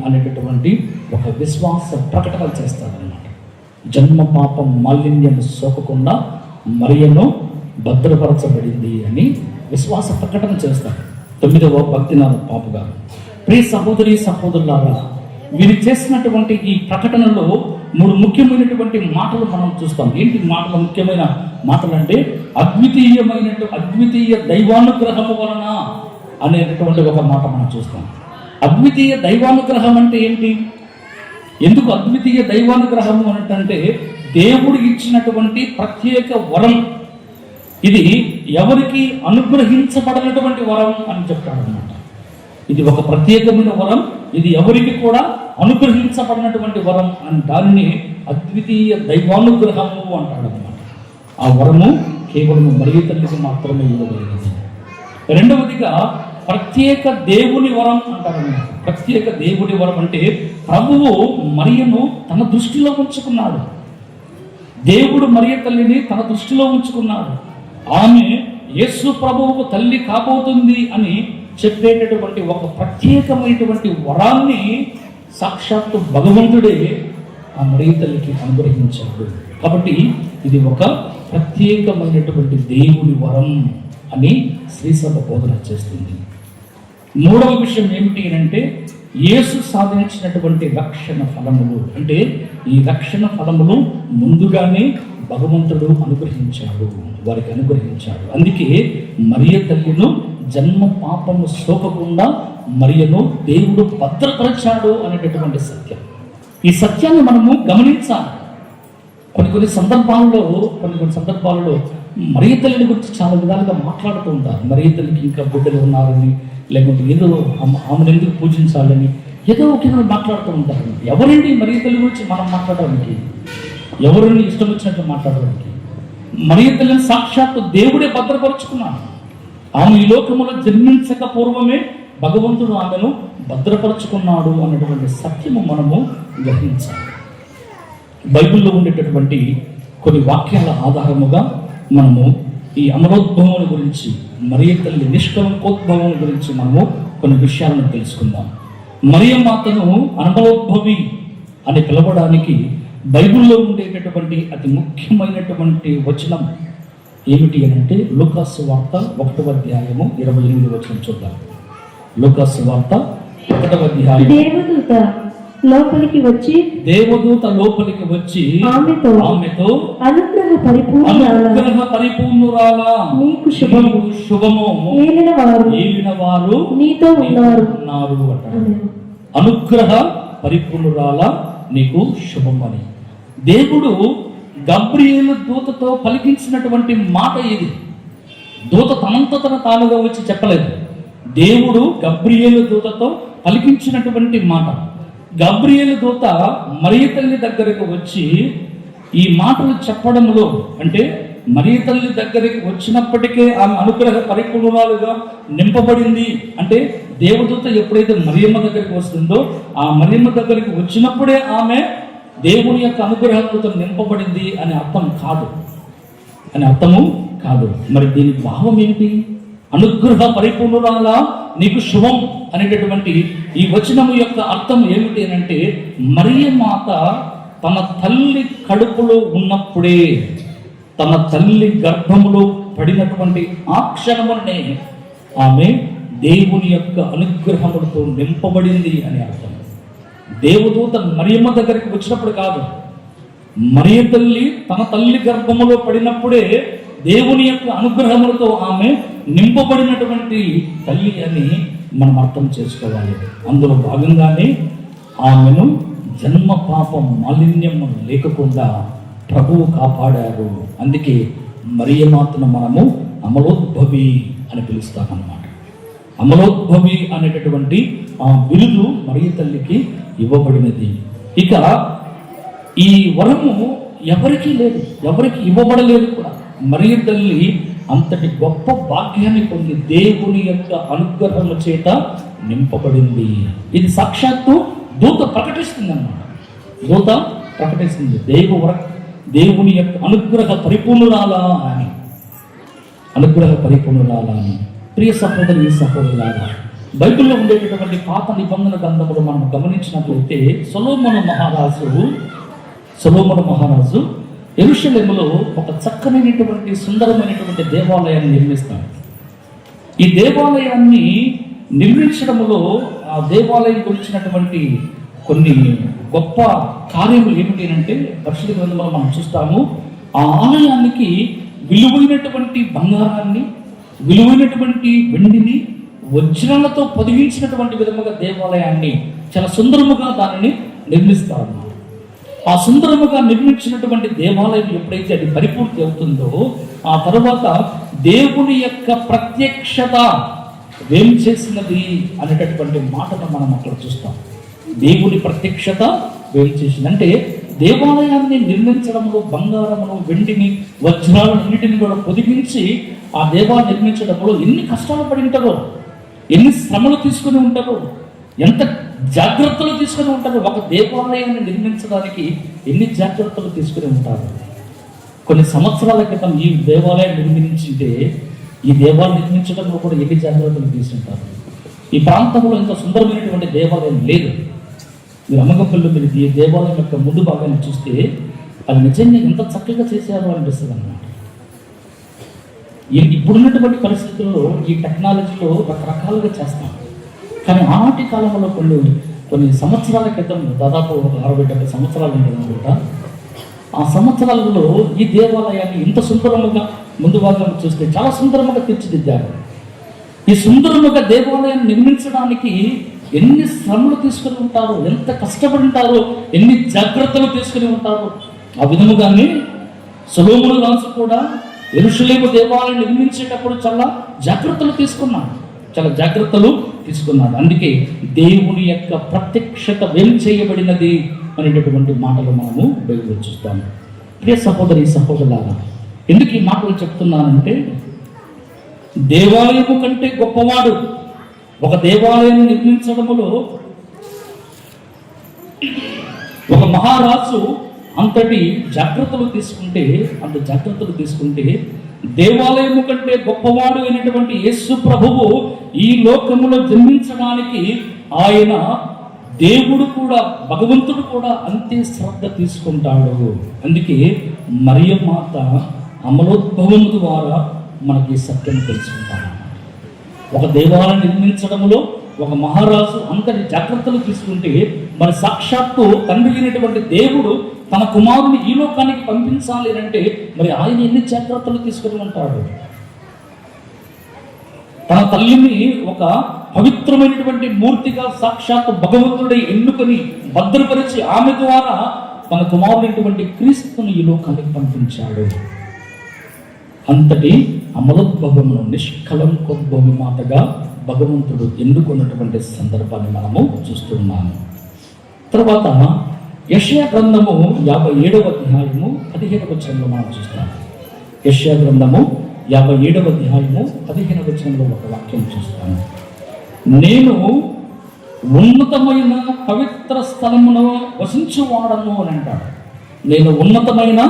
అనేటటువంటి ఒక విశ్వాస ప్రకటన చేస్తారన్నమాట. జన్మ పాపం మాలిన్యం సోకకుండా మరియను భద్రపరచబడింది అని విశ్వాస ప్రకటన చేస్తారు 9వ భక్తినాథ పాపు గారు. ప్రియ సహోదరులారా, వీరు చేసినటువంటి ఈ ప్రకటనలో 3 ముఖ్యమైనటువంటి మాటలు మనం చూస్తాం. ఏంటి మాటలు? ముఖ్యమైన మాటలు అంటే అద్వితీయ దైవానుగ్రహము వలన అనేటటువంటి ఒక మాట మనం చూస్తాం. అద్వితీయ దైవానుగ్రహం అంటే ఏంటి? ఎందుకు అద్వితీయ దైవానుగ్రహము అంటే దేవుడు ఇచ్చినటువంటి ప్రత్యేక వరం. ఇది ఎవరికి అనుగ్రహించబడినటువంటి వరం అని చెప్తాడన్నమాట. ఇది ఒక ప్రత్యేకమైన వరం, ఇది ఎవరికి కూడా అనుగ్రహించబడినటువంటి వరం అని దానిని అద్వితీయ దైవానుగ్రహము అంటాడన్నమాట. ఆ వరము కేవలం మరియ తల్లికి మాత్రమే ఇవ్వబడింది. రెండవదిగా ప్రత్యేక దేవుని వరం అంటారన్నమాట. ప్రత్యేక దేవుని వరం అంటే ప్రభువు మరియను తన దృష్టిలో ఉంచుకున్నాడు. దేవుడు మరియ తల్లిని తన దృష్టిలో ఉంచుకున్నాడు. ఆమె యేసు ప్రభువుకు తల్లి కాబోతుంది అని చెప్పేటటువంటి ఒక ప్రత్యేకమైనటువంటి వరాన్ని సాక్షాత్తు భగవంతుడే ఆ మరియ తల్లికి అనుగ్రహించాడు. కాబట్టి ఇది ఒక ప్రత్యేకమైనటువంటి దేవుని వరం అని శ్రీసభ బోధన చేస్తుంది. 3వ విషయం ఏమిటి అంటే యేసు సాధించినటువంటి రక్షణ ఫలములు. అంటే ఈ రక్షణ ఫలములు ముందుగానే భగవంతుడు వారికి అనుగ్రహించాడు. అందుకే మరియ తల్లిను జన్మ పాపము సోకకుండా మరియను దేవుడు భద్రపరిచాడు అనేటటువంటి సత్యం. ఈ సత్యాన్ని మనము గమనించాలి. కొన్ని సందర్భాలలో మరియ తల్లిని గురించి చాలా విధాలుగా మాట్లాడుతూ ఉంటారు. మరియ తల్లికి ఇంకా బిడ్డలు ఉన్నారని, లేకుంటే ఏదో ఆమెను ఎందుకు పూజించాలని, ఏదో ఒక మాట్లాడుతూ ఉంటారు. ఎవరండి మరియ తల్లి గురించి మనం మాట్లాడడానికి? ఎవరిని ఇష్టం వచ్చినట్లు మాట్లాడడానికి? మరియ తల్లిని సాక్షాత్తు దేవుడే భద్రపరుచుకున్నాడు. ఆమె ఈ లోకములో జన్మించక పూర్వమే భగవంతుడు ఆమెను భద్రపరుచుకున్నాడు అన్నటువంటి సత్యము మనము గ్రహించాలి. బైబిల్లో ఉండేటటువంటి కొన్ని వాక్యాల ఆధారముగా మనము ఈ అమరోద్భవం గురించి, మరియ తల్లి నిష్కలంకోద్భవం గురించి మనము కొన్ని విషయాలను తెలుసుకుందాం. మరియ మాతను అమరోద్భవి అని పిలవడానికి బైబిల్లో ఉండేటటువంటి అతి ముఖ్యమైనటువంటి వచనం ఏమిటి అని అంటే లూకాసు వార్త 1వ అధ్యాయము 28వ వచనం చూద్దాం. లూకాసు వార్త 1వ అధ్యాయం. లోపలికి వచ్చి ఆమెతో అనుగ్రహ పరిపూర్ణురాలా నీకు శుభము, ఏలిన వారు నీతో ఉన్నారు అంటారు. అనుగ్రహ పరిపూర్ణురాలా నీకు శుభమని దేవుడు గబ్రియేలు దూతతో పలికించినటువంటి మాట ఇది. దూత తనంతట తానుగా వచ్చి చెప్పలేదు. దేవుడు గబ్రియేలు దూతతో పలికించినటువంటి మాట. గబ్రియేలు దూత మరియ తల్లి దగ్గరకు వచ్చి ఈ మాటలు చెప్పడంలో, అంటే మరియ తల్లి దగ్గరికి వచ్చినప్పటికే ఆమె అనుగ్రహ పరిపూర్ణురాలుగా నింపబడింది. అంటే దేవదూత ఎప్పుడైతే మరియమ్మ దగ్గరికి వస్తుందో ఆ మరియమ్మ దగ్గరికి వచ్చినప్పుడే ఆమె దేవుని యొక్క అనుగ్రహంతో నింపబడింది అనే అర్థము కాదు. మరి దీని భావం ఏంటి? అనుగ్రహ పరిపూర్ణురాలా నీకు శుభం అనేటటువంటి ఈ వచనము యొక్క అర్థం ఏమిటి అని అంటే, మరియ మాత తన తల్లి కడుపులో ఉన్నప్పుడే, తన తల్లి గర్భములో పడినటువంటి ఆ క్షణమునే ఆమె దేవుని యొక్క అనుగ్రహములతో నింపబడింది అని అర్థం. దేవదూత మరియమ్మ దగ్గరికి వచ్చినప్పుడు కాదు, మరియ తల్లి తన తల్లి గర్భములో పడినప్పుడే దేవుని యొక్క అనుగ్రహములతో ఆమె నింపబడినటువంటి తల్లి అని మనం అర్థం చేసుకోవాలి. అందులో భాగంగానే ఆమెను జన్మ పాపం మాలిన్యము లేకుండా ప్రభువు కాపాడారు. అందుకే మరియమాతను మనము అమలోద్భవి అని పిలుస్తామన్నమాట. అమలోద్భవి అనేటటువంటి ఆ బిరుదు మరియ తల్లికి ఇవ్వబడినది. ఇక ఈ వరము ఎవరికి లేదు, ఎవరికి ఇవ్వబడలేదు కూడా. మరియ తల్లి అంతటి గొప్ప భాగ్యాన్ని పొంది దేవుని యొక్క అనుగ్రహము చేత నింపబడింది. ఇది సాక్షాత్తు దూత ప్రకటిస్తుంది అన్నమాట. దూత ప్రకటిస్తుంది దేవుని యొక్క అనుగ్రహ పరిపూర్ణురాలా అని. ప్రియ సహోదరి సహోదరులారా, బైబిల్లో ఉండేటటువంటి పాత నిబంధన గ్రంథములు మనం గమనించినట్లయితే సొలొమోను మహారాజు యెరూషలేములో ఒక చక్కనైనటువంటి సుందరమైనటువంటి దేవాలయాన్ని నిర్మిస్తాడు. ఈ దేవాలయాన్ని నిర్మించడంలో ఆ దేవాలయం గురించినటువంటి కొన్ని గొప్ప కార్యములు ఏమిటి అంటే, పరిశుద్ధ గ్రంథంలో మనం చూస్తాము. ఆ ఆలయానికి విలువైనటువంటి బంగారాన్ని, విలువైనటువంటి వెండిని వజ్రాలతో పొదిగించినటువంటి విధముగా దేవాలయాన్ని చాలా సుందరముగా దానిని నిర్మిస్తారు. ఆ సుందరముగా నిర్మించినటువంటి దేవాలయం ఎప్పుడైతే అది పరిపూర్తి అవుతుందో ఆ తర్వాత దేవుని యొక్క ప్రత్యక్షత వేం చేసినది అనేటటువంటి మాటను మనం అక్కడ చూస్తాం. దేవుని ప్రత్యక్షత వేం చేసింది అంటే, దేవాలయాన్ని నిర్మించడంలో బంగారమును, వెండిని, వజ్రాలన్నిటిని కూడా పొదిగించి ఆ దేవాలయం నిర్మించడంలో ఎన్ని కష్టాలు పడి ఉంటారో, ఎన్ని శ్రమలు తీసుకుని ఉంటారో, ఎంత జాగ్రత్తలు తీసుకుని ఉంటారు. ఒక దేవాలయాన్ని నిర్మించడానికి ఎన్ని జాగ్రత్తలు తీసుకుని ఉంటారు. కొన్ని సంవత్సరాల క్రితం ఈ దేవాలయం నిర్మించింటే ఈ దేవాలయం నిర్మించడంలో కూడా ఎన్ని జాగ్రత్తలు తీసుకుంటారు. ఈ ప్రాంతంలో ఇంత సుందరమైనటువంటి దేవాలయం లేదు. మీరు అమ్మగపల్లి మీరు ఈ దేవాలయం యొక్క ముందు భాగాన్ని చూస్తే అది నిజంగా ఎంత చక్కగా చేశారో అనిపిస్తుంది అన్నమాట. ఇప్పుడున్నటువంటి పరిస్థితుల్లో ఈ టెక్నాలజీలో రకరకాలుగా చేస్తాం. కానీ ఆనాటి కాలంలో కొన్ని సంవత్సరాల క్రితం, దాదాపు 60-70 సంవత్సరాలు అనుకుంటా, ఆ సంవత్సరాలలో ఈ దేవాలయాన్ని ఇంత సుందరముగా ముందు భాగం చూస్తే చాలా సుందరముగా తీర్చిదిద్దారు. ఈ సుందరముగా దేవాలయాన్ని నిర్మించడానికి ఎన్ని శ్రమలు తీసుకుని ఉంటారో, ఎంత కష్టపడి ఉంటారో, ఎన్ని జాగ్రత్తలు తీసుకుని ఉంటారో. ఆ విధముగానే సొలొమోను రాజు కూడా యెరూషలేము దేవాలయం నిర్మించేటప్పుడు చాలా జాగ్రత్తలు తీసుకున్నాడు. చాలా జాగ్రత్తలు తీసుకున్నాడు. అందుకే దేవుని యొక్క ప్రత్యక్షత చేయబడినది అనేటటువంటి మాటలు మనము బైబిల్లో చూస్తాము. ప్రియ సహోదరి సహోదరులారా, ఎందుకు ఈ మాటలు చెప్తున్నానంటే, దేవాలయము కంటే గొప్పవాడు. ఒక దేవాలయం నిర్మించడంలో ఒక మహారాజు అంతటి జాగ్రత్తలు తీసుకుంటే దేవాలయము కంటే గొప్పవాడు అయినటువంటి యేసు ప్రభువు ఈ లోకములో జన్మించడానికి ఆయన దేవుడు కూడా, భగవంతుడు కూడా అంతే శ్రద్ధ తీసుకుంటాడు. అందుకే మరియ మాత అమలోద్భవము ద్వారా మనకి సత్యం తెలుసుకుంటాడు. ఒక దేవాలయం నిర్మించడంలో ఒక మహారాజు అంతటి జాగ్రత్తలు తీసుకుంటే, మరి సాక్షాత్తు తండ్రి అయినటువంటి దేవుడు తన కుమారుని ఈ లోకానికి పంపించాలి అంటే మరి ఆయన ఎన్ని జాగ్రత్తలు తీసుకుని ఉంటాడు. తన తల్లిని ఒక పవిత్రమైనటువంటి మూర్తిగా సాక్షాత్తు భగవంతుడై ఎన్నుకొని భద్రపరిచి ఆమె ద్వారా తన కుమారుడైనటువంటి క్రీస్తుని ఈ లోకానికి పంపించాడు. అంతటి అమలోద్భవమును నిష్కళంకోద్భవ మాతగా భగవంతుడు ఎన్నుకున్నటువంటి సందర్భాన్ని మనము చూస్తున్నాము. తర్వాత యెషయా గ్రంథము 57వ అధ్యాయము 15వ వచనంలో మనం చూస్తాము. యెషయా గ్రంథము 57వ అధ్యాయము 15వ వచనంలో ఒక వాక్యం చూస్తాము. నేను ఉన్నతమైన పవిత్ర స్థలమును వసించువాడను అని అంటాడు. నేను ఉన్నతమైన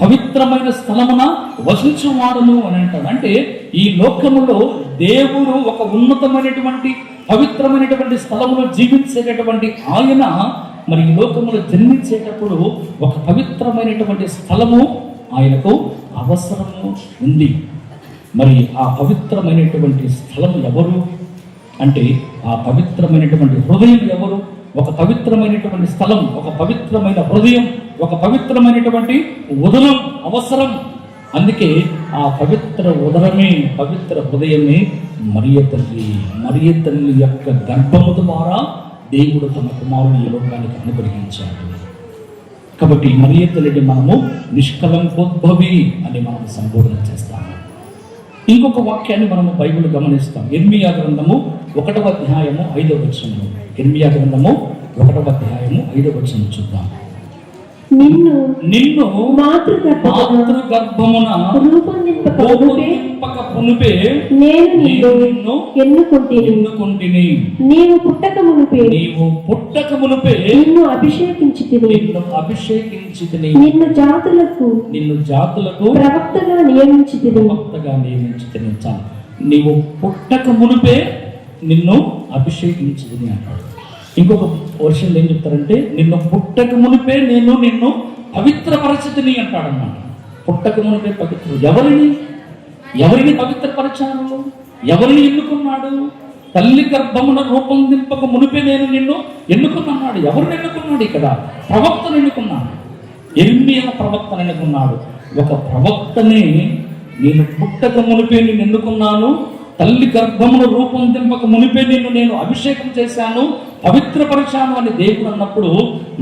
పవిత్రమైన స్థలమున వసించువాడను అని అంటాడు. అంటే ఈ లోకములో దేవుడు ఒక ఉన్నతమైనటువంటి పవిత్రమైనటువంటి స్థలములో జీవించేటటువంటి ఆయన మరి ఈ లోకములో జన్మించేటప్పుడు ఒక పవిత్రమైనటువంటి స్థలము ఆయనకు అవసరము ఉంది. మరి ఆ పవిత్రమైనటువంటి స్థలము ఎవరు అంటే, ఆ పవిత్రమైనటువంటి హృదయం ఎవరు? ఒక పవిత్రమైనటువంటి స్థలం, ఒక పవిత్రమైన హృదయం, ఒక పవిత్రమైనటువంటి ఉదరం అవసరం. అందుకే ఆ పవిత్ర ఉదరమే, పవిత్ర హృదయమే మరియ తల్లి యొక్క గర్భము ద్వారా దేవుడు తన కుమారుని ఈ లోకానికి అనుగ్రహించాడు. కాబట్టి మరియ తల్లిని మనము నిష్కళంకోద్భవి అని మనం సంబోధన చేస్తాము. ఇంకొక వాక్యాన్ని మనము బైబిల్ గమనిస్తాం. ఇర్మియా గ్రంథము 1వ అధ్యాయము 5వ వచనము. ఇర్మియా గ్రంథము 1వ అధ్యాయము 5వ వచనం చూద్దాం. నిన్ను మాతృగర్భమున రూపొందింపక మునుపే నేను నిన్ను ఎన్నుకొంటిని. నీవు పుట్టక మునుపే నిన్ను అభిషేకించితిని. నిన్ను జాతులకు ప్రవక్తగా నియమించితిని. చాలు, నీవు పుట్టక మునుపే నిన్ను అభిషేకించితిని అంటాడు. ఇంకొక వర్షన్లో ఏం చెప్తారంటే, నిన్ను పుట్టక మునిపే నేను నిన్ను పవిత్రపరచితిని అంటాడన్నమాట. పుట్టక మునిపే పవిత్ర. ఎవరిని పవిత్రపరచాడు? ఎవరిని ఎన్నుకున్నాడు? తల్లి గర్భమున రూపొందింపక మునిపే నేను నిన్ను ఎన్నుకున్నాడు. ఎవరిని ఎన్నుకున్నాడు? ఇక్కడ ప్రవక్తను ఎన్నుకున్నాడు. ఇర్మియా ప్రవక్తను ఎన్నుకున్నాడు. ఒక ప్రవక్తనే నేను పుట్టక మునిపే నేను ఎన్నుకున్నాను, తల్లి గర్భమును రూపొందింపక మునిపే నిన్ను నేను అభిషేకం చేశాను, పవిత్రపరిచాను అని దేవుడు అన్నప్పుడు,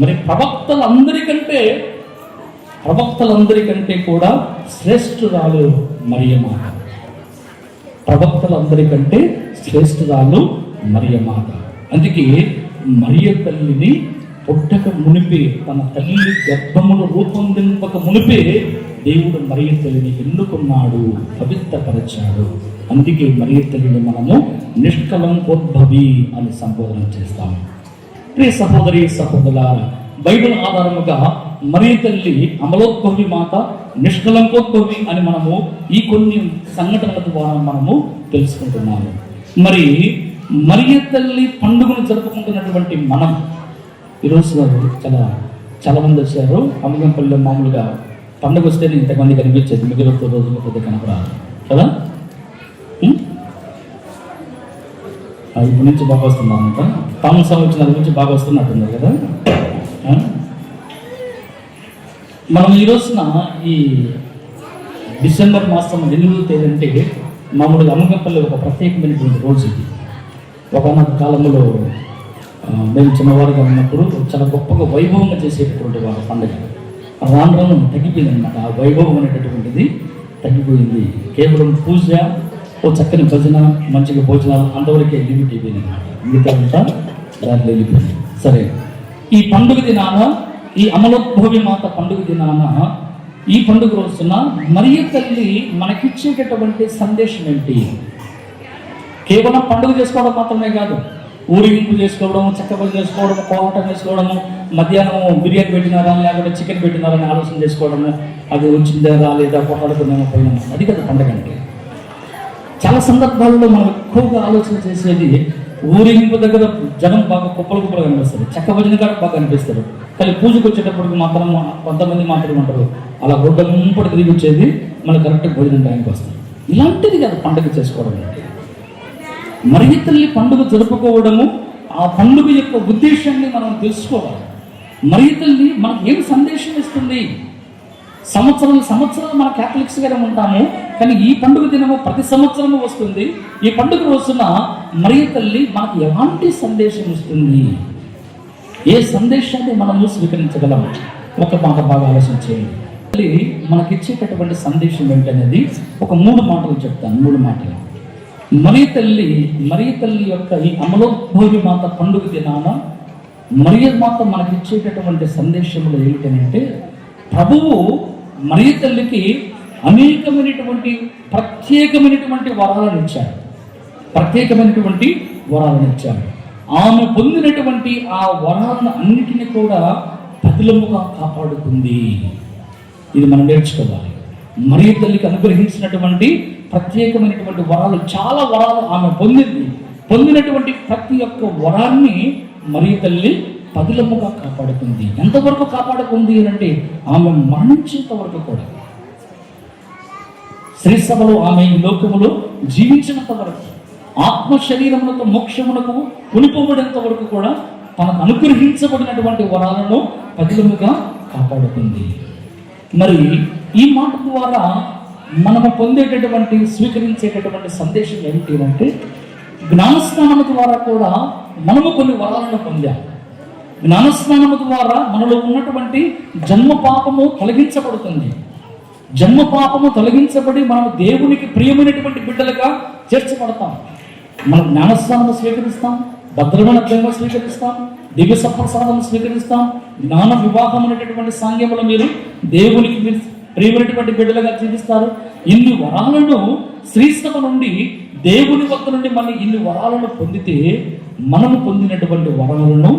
మరి ప్రవక్తలందరికంటే కూడా శ్రేష్ఠురాలు మరియ మాత. ప్రవక్తలందరికంటే శ్రేష్ఠురాలు మరియ మాత. అందుకే మరియ తల్లిని పుట్టక మునిపే, తన తల్లి గర్భమును రూపొందింపక మునిపే దేవుడు మరియ తల్లిని ఎన్నుకున్నాడు, పవిత్రపరిచాడు. అందుకే మరియ తల్లిని మనము నిష్కళంకోద్భవి అని సంబోధన చేస్తాము. ప్రియ సహోదరి సహోదరులారా, బైబిల్ ఆధారముగా మరియ తల్లి అమలోద్భవి మాత, నిష్కళంకోద్భవి అని మనము ఈ కొన్ని సంఘటనల ద్వారా మనము తెలుసుకుంటున్నాము. మరి మరియ తల్లి పండుగను జరుపుకుంటున్నటువంటి మనం ఈరోజు చాలా మంది వచ్చారు. అమ్మగంపల్లిలో మామూలుగా పండుగ వస్తేనే ఇంతమంది కనిపించేది, మిగిలిన రోజులు కొద్ది కనపడాలి కదా. ఇప్పటి నుంచి బాగా వస్తున్నారంట, తాము సంవత్సరాల నుంచి బాగా వస్తున్నట్టున్నారు కదా. మనం ఈ రోజున ఈ డిసెంబర్ మాసం 8వ తేదీ అంటే మామూలుగా అమ్మగంపల్లి ఒక ప్రత్యేకమైనటువంటి రోజు. ఇది ఒకనొక కాలంలో మేము చిన్నవారుగా ఉన్నప్పుడు చాలా గొప్పగా వైభవంగా చేసేటటువంటి వారు పండుగ. రాను రాను తగ్గిపోయింది అనమాట. ఆ వైభవం అనేటటువంటిది తగ్గిపోయింది. కేవలం పూజ, ఓ చక్కని భజన, మంచిగా భోజనాలు అంతవరకే లిమిట్ అయిపోయింది అన్నమాట. మిగతా అంతా దాంట్లో వెళ్ళిపోయింది. సరే, ఈ పండుగ దినాన, ఈ అమలోద్భవి మాత పండుగ దినాన, ఈ పండుగ రోజున మరియ తల్లి మనకిచ్చేటటువంటి సందేశం ఏంటి? కేవలం పండుగ చేసుకోవడం మాత్రమే కాదు, ఊరేగింపు చేసుకోవడం, చక్కబడి చేసుకోవడం, కోలాటం చేసుకోవడము, మధ్యాహ్నం బిర్యానీ పెట్టినారా లేకపోతే చికెన్ పెట్టినారా అని ఆలోచన చేసుకోవడము, అది వచ్చిందా రాలేదా, కొట్లాడుకున్నామో పోయినామో, అది కదా పండుగ అంటే. చాలా సందర్భాల్లో మనం ఎక్కువగా ఆలోచన చేసేది ఊరేగింపు దగ్గర జనం బాగా కుప్పలు కనిపిస్తారు, చెక్క భజన కాడ బాగా కనిపిస్తారు. కానీ పూజకు వచ్చేటప్పటికి మాత్రం కొంతమంది మాత్రం ఉంటారు అలా గుడ్డ ముంపడి తిరిగి వచ్చేది, మళ్ళీ కరెక్ట్గా భోజనం టైంకి వస్తారు. ఇలాంటిది కాదు పండుగ చేసుకోవడం అంటే. మరియ తల్లి పండుగ జరుపుకోవడము, ఆ పండుగ యొక్క ఉద్దేశాన్ని మనం తెలుసుకోవాలి. మరియ తల్లి మనకు ఏం సందేశం ఇస్తుంది? సంవత్సరాలు మన క్యాథలిక్స్ గానే ఉంటాము, కానీ ఈ పండుగ దినము ప్రతి సంవత్సరము వస్తుంది. ఈ పండుగ రోజున మరియ తల్లి మనకు ఎలాంటి సందేశం ఇస్తుంది? ఏ సందేశాన్ని మనము స్వీకరించగలం? ఒక మాట బాగా ఆలోచన చేయండి. తల్లి మనకిచ్చేటటువంటి సందేశం ఏంటనేది ఒక 3 మాటలు చెప్తాను. 3 మాటలు. మరియ తల్లి యొక్క ఈ అమలోద్భవి మాత పండుగ దినాన మరియ మాత మనకిచ్చేటటువంటి సందేశములు ఏమిటంటే, ప్రభువు మరియ తల్లికి అనేకమైనటువంటి ప్రత్యేకమైనటువంటి వరాలను ఇచ్చాడు. ఆమె పొందినటువంటి ఆ వరాలను అన్నిటినీ కూడా పదిలముగా కాపాడుకుంది. ఇది మనం నేర్చుకోవాలి. మరియ తల్లికి అనుగ్రహించినటువంటి ప్రత్యేకమైనటువంటి వరాలు, చాలా వరాలు ఆమె పొందినటువంటి ప్రతి ఒక్క వరాన్ని మరియ తల్లి పదిలముగా కాపాడుతుంది. ఎంతవరకు కాపాడుకుంది అంటే ఆమె మరణించేంత వరకు కూడా, శ్రీ సభలో ఆమె ఈ లోకములో జీవించినంత వరకు, ఆత్మ శరీరములతో మోక్షములకు కొనిపోబడేంత వరకు కూడా తనకు అనుగ్రహించబడినటువంటి వరాలను పదిలముగా కాపాడుతుంది. మరి ఈ మాట ద్వారా మనము పొందేటటువంటి, స్వీకరించేటటువంటి సందేశం ఏమిటి అంటే, జ్ఞానస్నానం ద్వారా కూడా మనము కొన్ని వరాలను పొందాం. జ్ఞానస్నానం ద్వారా మనలో ఉన్నటువంటి జన్మ పాపము తొలగించబడుతుంది. జన్మ పాపము తొలగించబడి మనం దేవునికి ప్రియమైనటువంటి బిడ్డలుగా చేర్చబడతాం. మనం జ్ఞానస్నానం స్వీకరిస్తాం, భద్రమైన ప్రేమ స్వీకరిస్తాం, దివ్య సప్రసాదం స్వీకరిస్తాం, జ్ఞాన వివాహం అనేటటువంటి సాంగ్యములు మీరు దేవునికి మీరు ప్రియమైనటువంటి బిడ్డలుగా జీవిస్తారు. ఇన్ని వరాలను శ్రీసభ నుండి, దేవుని వద్ద నుండి మళ్ళీ ఇన్ని వరాలను పొందితే, మనము పొందినటువంటి వరాలను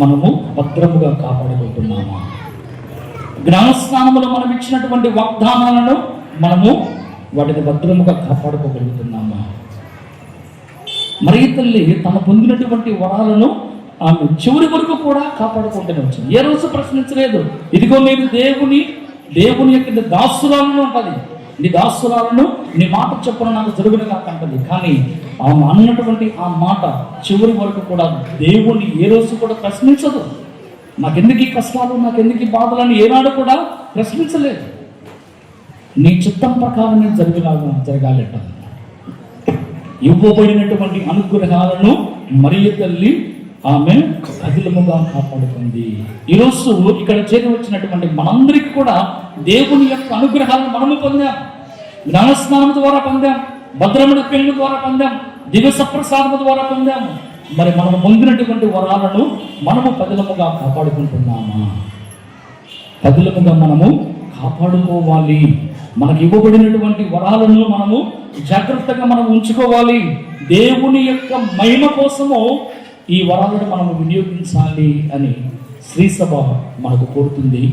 మనము భద్రముగా కాపాడుకుంటున్నామా? జ్ఞానస్నానములో మనం ఇచ్చినటువంటి వాగ్దానాలను మనము వాటిని భద్రముగా కాపాడుకోగలుగుతున్నామా? మరియ తల్లి తను పొందినటువంటి వరాలను ఆమె చివరి వరకు కూడా కాపాడుకుంటూనే వచ్చింది. ఏ రోజు ప్రశ్నించలేదు, ఇదిగో నేను దేవుని యొక్క దాసురాలను అంటది, నీ దాసురాలను నీ మాట చెప్పున నాకు జరుగును కాక అంటది. కానీ ఆమె అన్నటువంటి ఆ మాట చివరి వరకు కూడా దేవుణ్ణి ఏ రోజు కూడా ప్రశ్నించదు. నాకెందుకు ఈ కష్టాలు, నాకెందుకు ఈ బాధలని ఏనాడు కూడా ప్రశ్నించలేదు. నీ చిత్తం ప్రకారమే జరగాలట. ఇవ్వబడినటువంటి అనుగ్రహాలను మరియ తల్లి ఆమె అదిలముగా కాపాడుకుంది. ఈరోజు ఇక్కడ చేరి వచ్చినటువంటి మనందరికీ కూడా దేవుని యొక్క అనుగ్రహాలను మనము పొందాం. జ్ఞానస్నానం ద్వారా పొందాం, భద్రమైన పెళ్లి ద్వారా పొందాం, దివ్య సప్రసాదము ద్వారా పొందాము. మరి మనము పొందినటువంటి వరాలను మనము పదిలముగా కాపాడుకుంటున్నామా? పదిలముగా మనము కాపాడుకోవాలి. మనకు ఇవ్వబడినటువంటి వరాలను మనము జాగ్రత్తగా మనం ఉంచుకోవాలి. దేవుని యొక్క మహిమ కోసము ఈ వరాలను మనము వినియోగించాలి అని శ్రీసభ మనకు కోరుతుంది.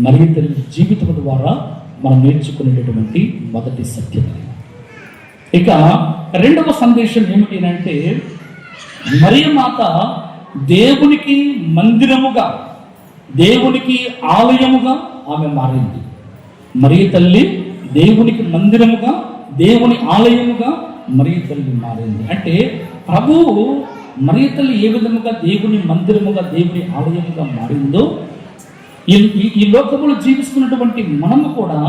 మరియ తల్లి జీవితం ద్వారా మనం నేర్చుకునేటటువంటి మొదటి సత్యం. ఇక రెండవ సందేశం ఏమిటి అంటే, మరియ మాత దేవునికి మందిరముగా, దేవునికి ఆలయముగా ఆమె మారింది. మరియ తల్లి దేవునికి మందిరముగా, దేవుని ఆలయముగా మరియ తల్లి మారింది. అంటే ప్రభువు మరియ తల్లి ఏ విధముగా దేవుని మందిరముగా, దేవుని ఆలయముగా మారిందో, ఈ లోకములో జీవిస్తున్నటువంటి మనము కూడా,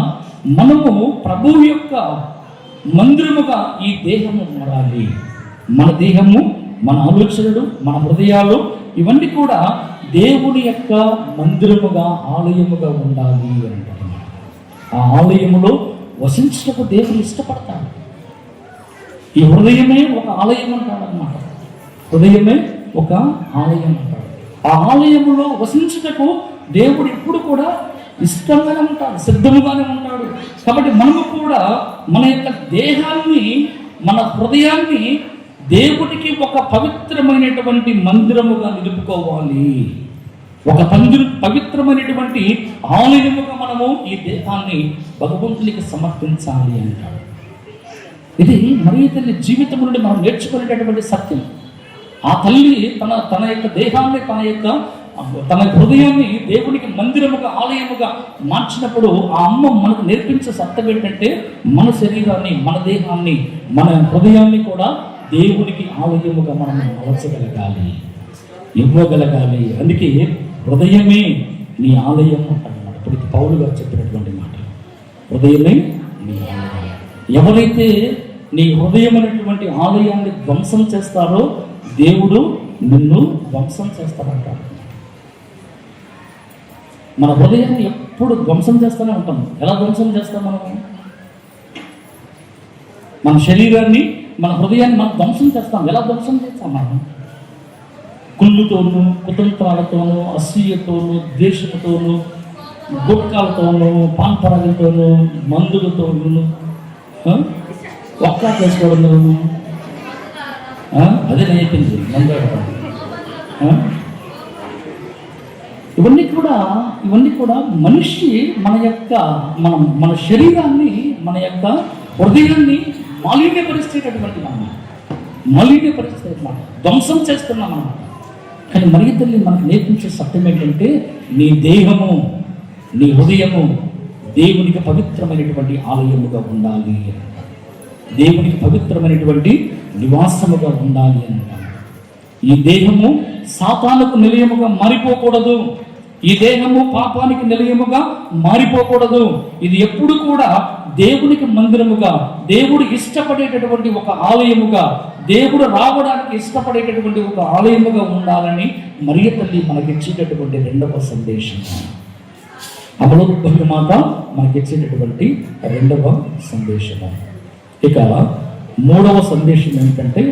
మనము ప్రభువు యొక్క మందిరముగా ఈ దేహము మారాలి. మన దేహము, మన ఆలోచనలు, మన హృదయాలు ఇవన్నీ కూడా దేవుని యొక్క మందిరముగా, ఆలయముగా ఉండాలి అంటున్నారు. ఆ ఆలయములో వసించటకు దేవుడు ఇష్టపడతాడు. ఈ హృదయమే ఒక ఆలయం అంటాడు అన్నమాట. హృదయమే ఒక ఆలయం అంటాడు. ఆ ఆలయములో వసించుటకు దేవుడు ఎప్పుడు కూడా ఇష్టంగానే ఉంటాడు, సిద్ధముగానే ఉంటాడు. కాబట్టి మనము కూడా మన యొక్క దేహాన్ని, మన హృదయాన్ని దేవుడికి ఒక పవిత్రమైనటువంటి మందిరముగా నిలుపుకోవాలి. ఒక పవిత్రమైనటువంటి ఆలయముగా మనము ఈ దేహాన్ని భగవంతునికి సమర్పించాలి అంటాడు. ఇది మరియ తల్లి జీవితం నుండి మనం నేర్చుకునేటటువంటి సత్యం. ఆ తల్లి తన యొక్క దేహాన్ని, తన హృదయాన్ని దేవునికి మందిరముగా, ఆలయముగా మార్చినప్పుడు ఆ అమ్మ మనకు నేర్పించే సత్యం ఏంటంటే మన శరీరాన్ని, మన దేహాన్ని, మన హృదయాన్ని కూడా దేవునికి ఆలయముగా మనం మలచగలగాలి, ఇవ్వగలగాలి. అందుకే హృదయమే నీ ఆలయం అంటాడు. ఇప్పుడు పౌలు గారు చెప్పినటువంటి మాట, హృదయమే నీ ఆలయం. ఎవరైతే నీ హృదయం అనేటువంటి ఆలయాన్ని ధ్వంసం చేస్తారో దేవుడు నిన్ను ధ్వంసం చేస్తాడంటాడు. మన హృదయాన్ని ఎప్పుడు ధ్వంసం చేస్తూనే ఉంటాం. ఎలా ధ్వంసం చేస్తాం? మన శరీరాన్ని, మన హృదయాన్ని మనం ధ్వంసం చేస్తాం. ఎలా ధ్వంసం చేస్తాం? మనం కుళ్ళుతోనూ, కుతంత్రాలతోనూ, అసూయతోనూ, ద్వేషంతోనూ, గుట్కాలతోనూ, పాన్పరాగలతోనూ, మందులతోనూ, ఒక్క చేసుకోవడంలోనూ, అదే నేర్పింది మందు. ఇవన్నీ కూడా మనిషి మన శరీరాన్ని, మన యొక్క హృదయాన్ని మాలిన్యపరిచేటటువంటి ధ్వంసం చేస్తున్నాం మనం. కానీ మరియ తల్లి మనకు నేర్పించే సత్యం ఏంటంటే నీ దేహము, నీ హృదయము దేవునికి పవిత్రమైనటువంటి ఆలయముగా ఉండాలి, దేవునికి పవిత్రమైనటువంటి నివాసముగా ఉండాలి అన్నాడు. ఈ దేహము సాతానుకు నిలయముగా మారిపోకూడదు. ఈ దేహము పాపానికి నిలయముగా మారిపోకూడదు. ఇది ఎప్పుడు కూడా దేవునికి మందిరముగా, దేవుడు ఇష్టపడేటటువంటి ఒక ఆలయముగా, దేవుడు రావడానికి ఇష్టపడేటటువంటి ఒక ఆలయముగా ఉండాలని మరియ తల్లి మనకిచ్చేటటువంటి రెండవ సందేశం. అమలోద్భవి మాత మనకిచ్చేటటువంటి రెండవ సందేశము. ఇక మూడవ సందేశం ఏంటంటే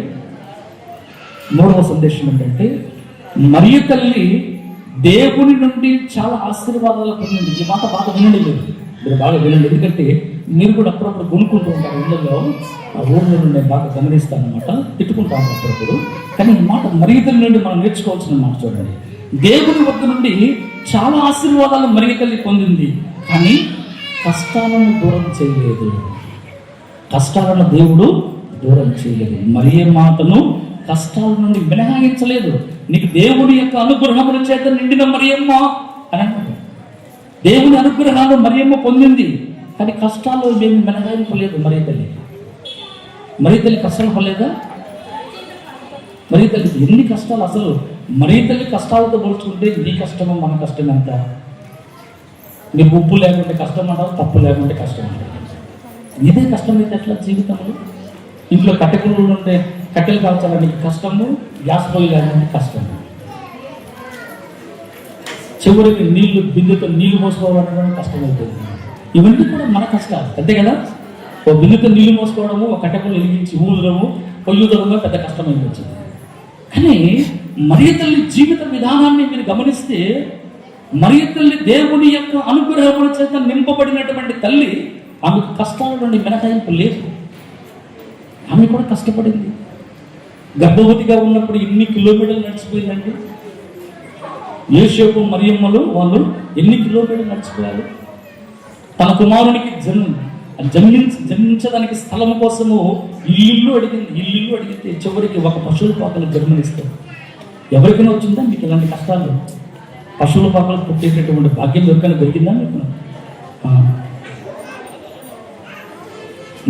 మరియ తల్లి దేవుని నుండి చాలా ఆశీర్వాదాలు పొందింది. ఈ మాట బాగా వినండి, మీరు బాగా వినండి. ఎందుకంటే మీరు కూడా అప్పుడప్పుడు కొనుక్కుంటూ ఉంటారు ఇళ్ళలో. ఆ ఊళ్ళో నుండి నేను బాగా గమనిస్తాను అనమాట, తిట్టుకుంటాను అప్పుడప్పుడు. కానీ ఈ మాట మరియ తల్లి నుండి మనం నేర్చుకోవాల్సిన మాట చూడండి. దేవుని వద్ద నుండి చాలా ఆశీర్వాదాలు మరియ తల్లి పొందింది, కానీ కష్టాలను దూరం చేయలేదు. కష్టాలను దేవుడు దూరం చేయలేదు. మరియ మాతను కష్టాల నుండి మినహాయించలేదు. నీకు దేవుని యొక్క అనుగ్రహముల చేత నిండిన మరియమ్మ అని అంటాడు. దేవుని అనుగ్రహాలు మరియమ్మ పొందింది, కానీ కష్టాలు ఏమి మినహాయింపలేదు మరియ తల్లి. మరియ తల్లి కష్టాలు పడలేదా? మరియ తల్లి ఎన్ని కష్టాలు! అసలు మరియ తల్లి కష్టాలతో పోల్చుకుంటే నీ కష్టము మన కష్టం ఎంత? నీకు ఉప్పు లేకుంటే కష్టం అంటావు, తప్పు లేకుంటే కష్టం అంటావు. ఇదే కష్టమైతే ఎట్లా జీవితంలో? ఇంట్లో కట్టెలు ఉంటే కట్టెలు కాల్చాలని కష్టము, గ్యాస్ పొయ్యి లేకుంటే కష్టము, చివరికి బిందెతో నీళ్లు మోసుకోవడం కష్టమవుతుంది. ఇవన్నీ కూడా మన కష్టాలు, అంతే కదా? ఓ బిందెతో నీళ్లు మోసుకోవడము, ఒక కట్టెలు వెలిగించి ఊదడము, పొయ్యుదడము పెద్ద కష్టమైంది వచ్చింది. కానీ మరియ తల్లి జీవిత విధానాన్ని మీరు గమనిస్తే, మరియ తల్లి దేవుని యొక్క అనుగ్రహముల చేత నింపబడినటువంటి తల్లి. ఆమెకు కష్టాల నుండి మినహాయింపు లేదు. ఆమె కూడా కష్టపడింది. గర్భవతిగా ఉన్నప్పుడు ఎన్ని కిలోమీటర్లు నడిచిపోయిందండి? యోసేపు మరియమ్మలు వాళ్ళు ఎన్ని కిలోమీటర్లు నడిచిపోయారు? తన కుమారునికి జన్మించడానికి స్థలం కోసము ఇల్లు అడిగితే చివరికి ఒక పశువుల పాకలు జన్మనిస్తారు. ఎవరికైనా వచ్చిందా మీకు ఇలాంటి కష్టాలు? పశువుల పాకలు పుట్టేటటువంటి భాగ్యం దొరికిందా మీకు?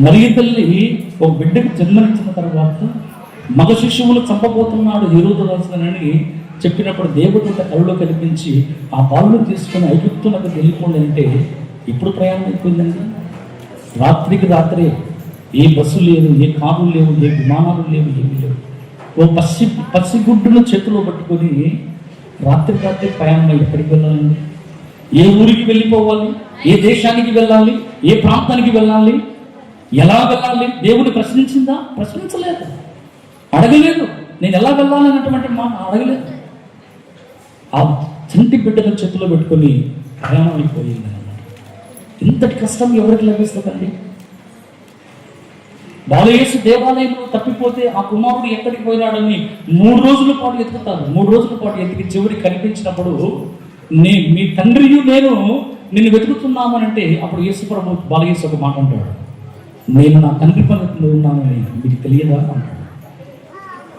మరియ తల్లి ఒక బిడ్డకు జన్మనిచ్చిన తర్వాత మగ శిశువులు చంపబోతున్నాడు హేరోదు రాజునని చెప్పినప్పుడు దేవుడు కలలో కనిపించి ఆ బాలును తీసుకుని ఐగుప్తులకు వెళ్ళిపోండి అంటే ఇప్పుడు ప్రయాణం అయిపోయిందండి. రాత్రికి రాత్రే ఏ బస్సు లేదు, ఏ కార్లు లేవు, ఏ విమానాలు లేవు, ఏమి లేవు. ఓ పసిగుడ్డును చేతిలో పట్టుకొని రాత్రి ప్రయాణం ఎక్కడికి వెళ్ళాలండి? ఏ ఊరికి వెళ్ళిపోవాలి? ఏ దేశానికి వెళ్ళాలి? ఏ ప్రాంతానికి వెళ్ళాలి? ఎలా వెళ్ళాలి దేవుని ప్రశ్నించిందా? ప్రశ్నించలేదు, అడగలేదు. నేను ఎలా వెళ్ళాలి అన్నటువంటి మాట అడగలేదు. ఆ చంటి బిడ్డల చేతిలో పెట్టుకొని ప్రయాణం అయిపోయింది అన్నమాట. ఇంతటి కష్టం ఎవరికి లభిస్తుందండి? బాలయేసు దేవాలయంలో తప్పిపోతే ఆ కుమారుడు ఎక్కడికి పోయినాడని 3 రోజుల పాటు ఎత్తుకుతారు. 3 రోజుల పాటు ఎత్తికి చివరికి కనిపించినప్పుడు మీ తండ్రియు నేను నిన్ను వెతుకుతున్నామనంటే అప్పుడు యేసుప్రభు బాలయేసు ఒక మాట అంటాడు, నేను నా తండ్రి పని ఉన్నానని మీకు తెలియదా అంటాడు.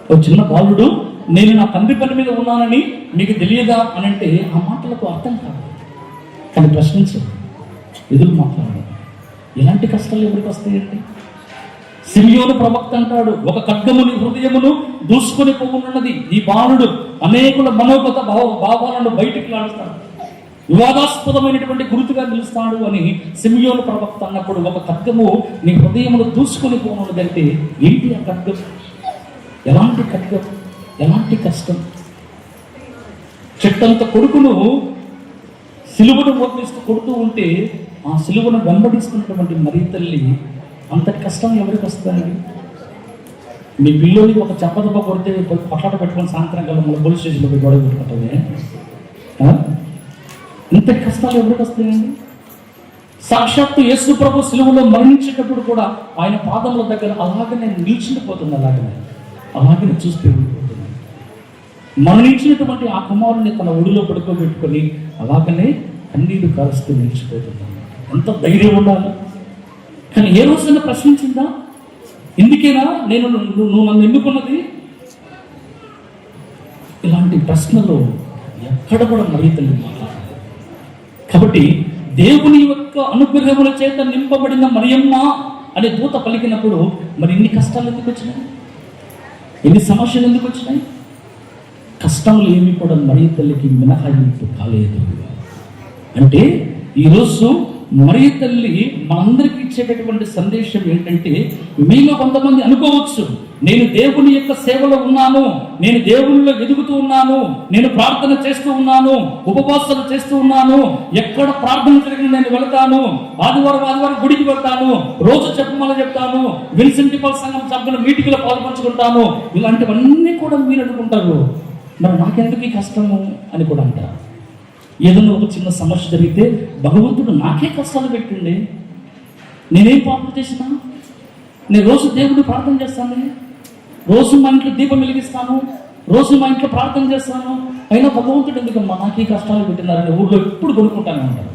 ఒక చిన్న బాలుడు నేను నా తండ్రి పని మీద ఉన్నానని మీకు తెలియదా అని అంటే ఆ మాటలకు అర్థం కాదు. కానీ ప్రశ్నించదు, ఎదురు మాట్లాడాలి. ఎలాంటి కష్టాలు ఎవరికి వస్తాయండి? సిమియోను ప్రవక్త అంటాడు, ఒక ఖడ్గముని హృదయమును దూసుకొని పోవున్నది. ఈ బాలుడు అనేకుల మనోగత భావాలను బయటికి లాడుతాడు, వివాదాస్పదమైనటువంటి గురుతుగా నిలుస్తాడు అని సిమియోను ప్రవక్త అన్నప్పుడు, ఒక ఖడ్గము నీ హృదయమును దూసుకొని పోనున్నది అంటే ఏంటి ఆ ఖడ్గం? ఎలాంటి ఖడ్గం? ఎలాంటి కష్టం? చెట్టంత కొడుకును సిలువను మోపిస్తూ కొడుతూ ఉంటే ఆ సిలువను వెంబడిస్తున్నటువంటి మరి తల్లి అంతటి కష్టం ఎవరికి వస్తుందండి? మీ పిల్లోని ఒక చెప్పదప్ప కొడితే పట్లాట పెట్టుకొని సాయంత్రం కల్లా మళ్ళీ పోలీస్ స్టేషన్లో పోయి గొడవ పెట్టుకుంటుంది. ఇంతటి కష్టాలు ఎవరికి వస్తాయండి? సాక్షాత్తు యేసు ప్రభు సిలువలో మరణించేటప్పుడు కూడా ఆయన పాదముల దగ్గర అలాగనే నిలిచిపోతుంది, అలాగనే చూస్తూ ఉండిపోతుంది. మరణించినటువంటి ఆ కుమారుని తన ఒడిలో పడుకోబెట్టుకొని అలాగనే కన్నీరు కారుస్తూ నిలిచిపోతుంది. ఎంత ధైర్యం ఉండాలి! కానీ ఏ రోజైనా ప్రశ్నించిందా? ఇందుకేనా నువ్వు నన్ను ఎన్నుకున్నది? ఇలాంటి ప్రశ్నలు ఎక్కడ కూడా మరి తల్లి మాట్లాడాలి. కాబట్టి దేవుని యొక్క అనుగ్రహముల చేత నింపబడిన మరియమ్మ అనే దూత పలికినప్పుడు మరి ఇన్ని కష్టాలు ఎందుకు వచ్చినాయి? ఎన్ని సమస్యలు ఎందుకు వచ్చినాయి? కష్టములు ఏమి కూడా మరి తల్లికి మినహాయింపు కాలేదు. అంటే ఈరోజు మరి తల్లి మనందరికీ ఇచ్చేటటువంటి సందేశం ఏంటంటే, మీలో కొంతమంది అనుకోవచ్చు, నేను దేవుని యొక్క సేవలో ఉన్నాను, నేను దేవునిలో ఎదుగుతూ ఉన్నాను, నేను ప్రార్థన చేస్తూ ఉన్నాను, ఉపవాసాలు చేస్తూ ఉన్నాను, ఎక్కడ ప్రార్థన జరిగిన నేను వెళ్తాను, ఆదివారం గుడికి వెళ్తాను, రోజు చెప్పమని చెప్తాను, విన్సెంట్ పాల్ సంఘం సభ్యుల మీటింగ్లో పాల్పంచుకుంటాను, ఇలాంటివన్నీ కూడా మీరు అనుకుంటారు. మరి నాకెందుకు ఈ కష్టము అని కూడా అంటారు. ఏదైనా ఒక చిన్న సమస్య జరిగితే భగవంతుడు నాకే కష్టాలు పెట్టండి, నేనేం పాపం చేసినా? నేను రోజు దేవుడిని ప్రార్థన చేస్తాను, రోజు మా ఇంట్లో దీపం వెలిగిస్తాను, రోజు మా ఇంట్లో ప్రార్థన చేస్తాను, అయినా భగవంతుడు ఎందుకమ్మా నాకే కష్టాలు పెట్టినారని ఊళ్ళో ఎప్పుడు కొనుక్కుంటానే ఉంటారు.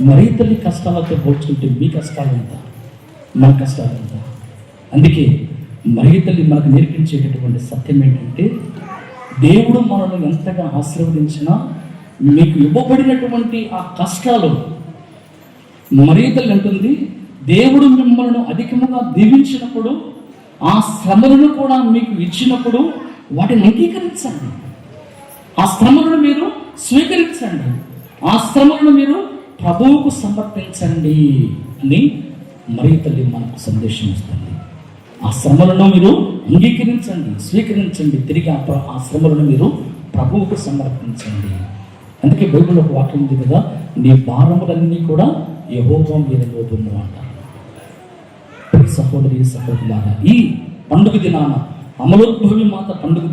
మరీ తల్లి కష్టాలతో పోల్చుకుంటే మీ కష్టాలు ఎంత, మన కష్టాలు ఎంత? అందుకే మరీ తల్లి మనకు నేర్పించేటటువంటి సత్యం ఏంటంటే, దేవుడు మనల్ని ఎంతగా ఆశీర్వదించినా మీకు ఇవ్వబడినటువంటి ఆ కష్టాలు, మరీ తల్లి అంటుంది, దేవుడు మిమ్మల్ని అధికముగా దీవించినప్పుడు ఆ శ్రమలను కూడా మీకు ఇచ్చినప్పుడు వాటిని అంగీకరించండి, ఆ శ్రమలను మీరు స్వీకరించండి, ఆ శ్రమలను మీరు ప్రభువుకు సమర్పించండి అని మరీ తల్లి మనకు సందేశం ఇస్తుంది. ఆ శ్రమలను మీరు అంగీకరించండి, స్వీకరించండి, తిరిగి ఆ శ్రమలను మీరు ప్రభువుకు సమర్పించండి. అందుకే బైబిల్లో ఒక వాక్యం ఉంది కదా, నీ భారములన్నీ కూడా యెహోవా మీద మోపుము అంటారు. సహోదరి సహోదరులారా, ఈ పండుగ దినాన, అమలోద్భవి మాత పండుగ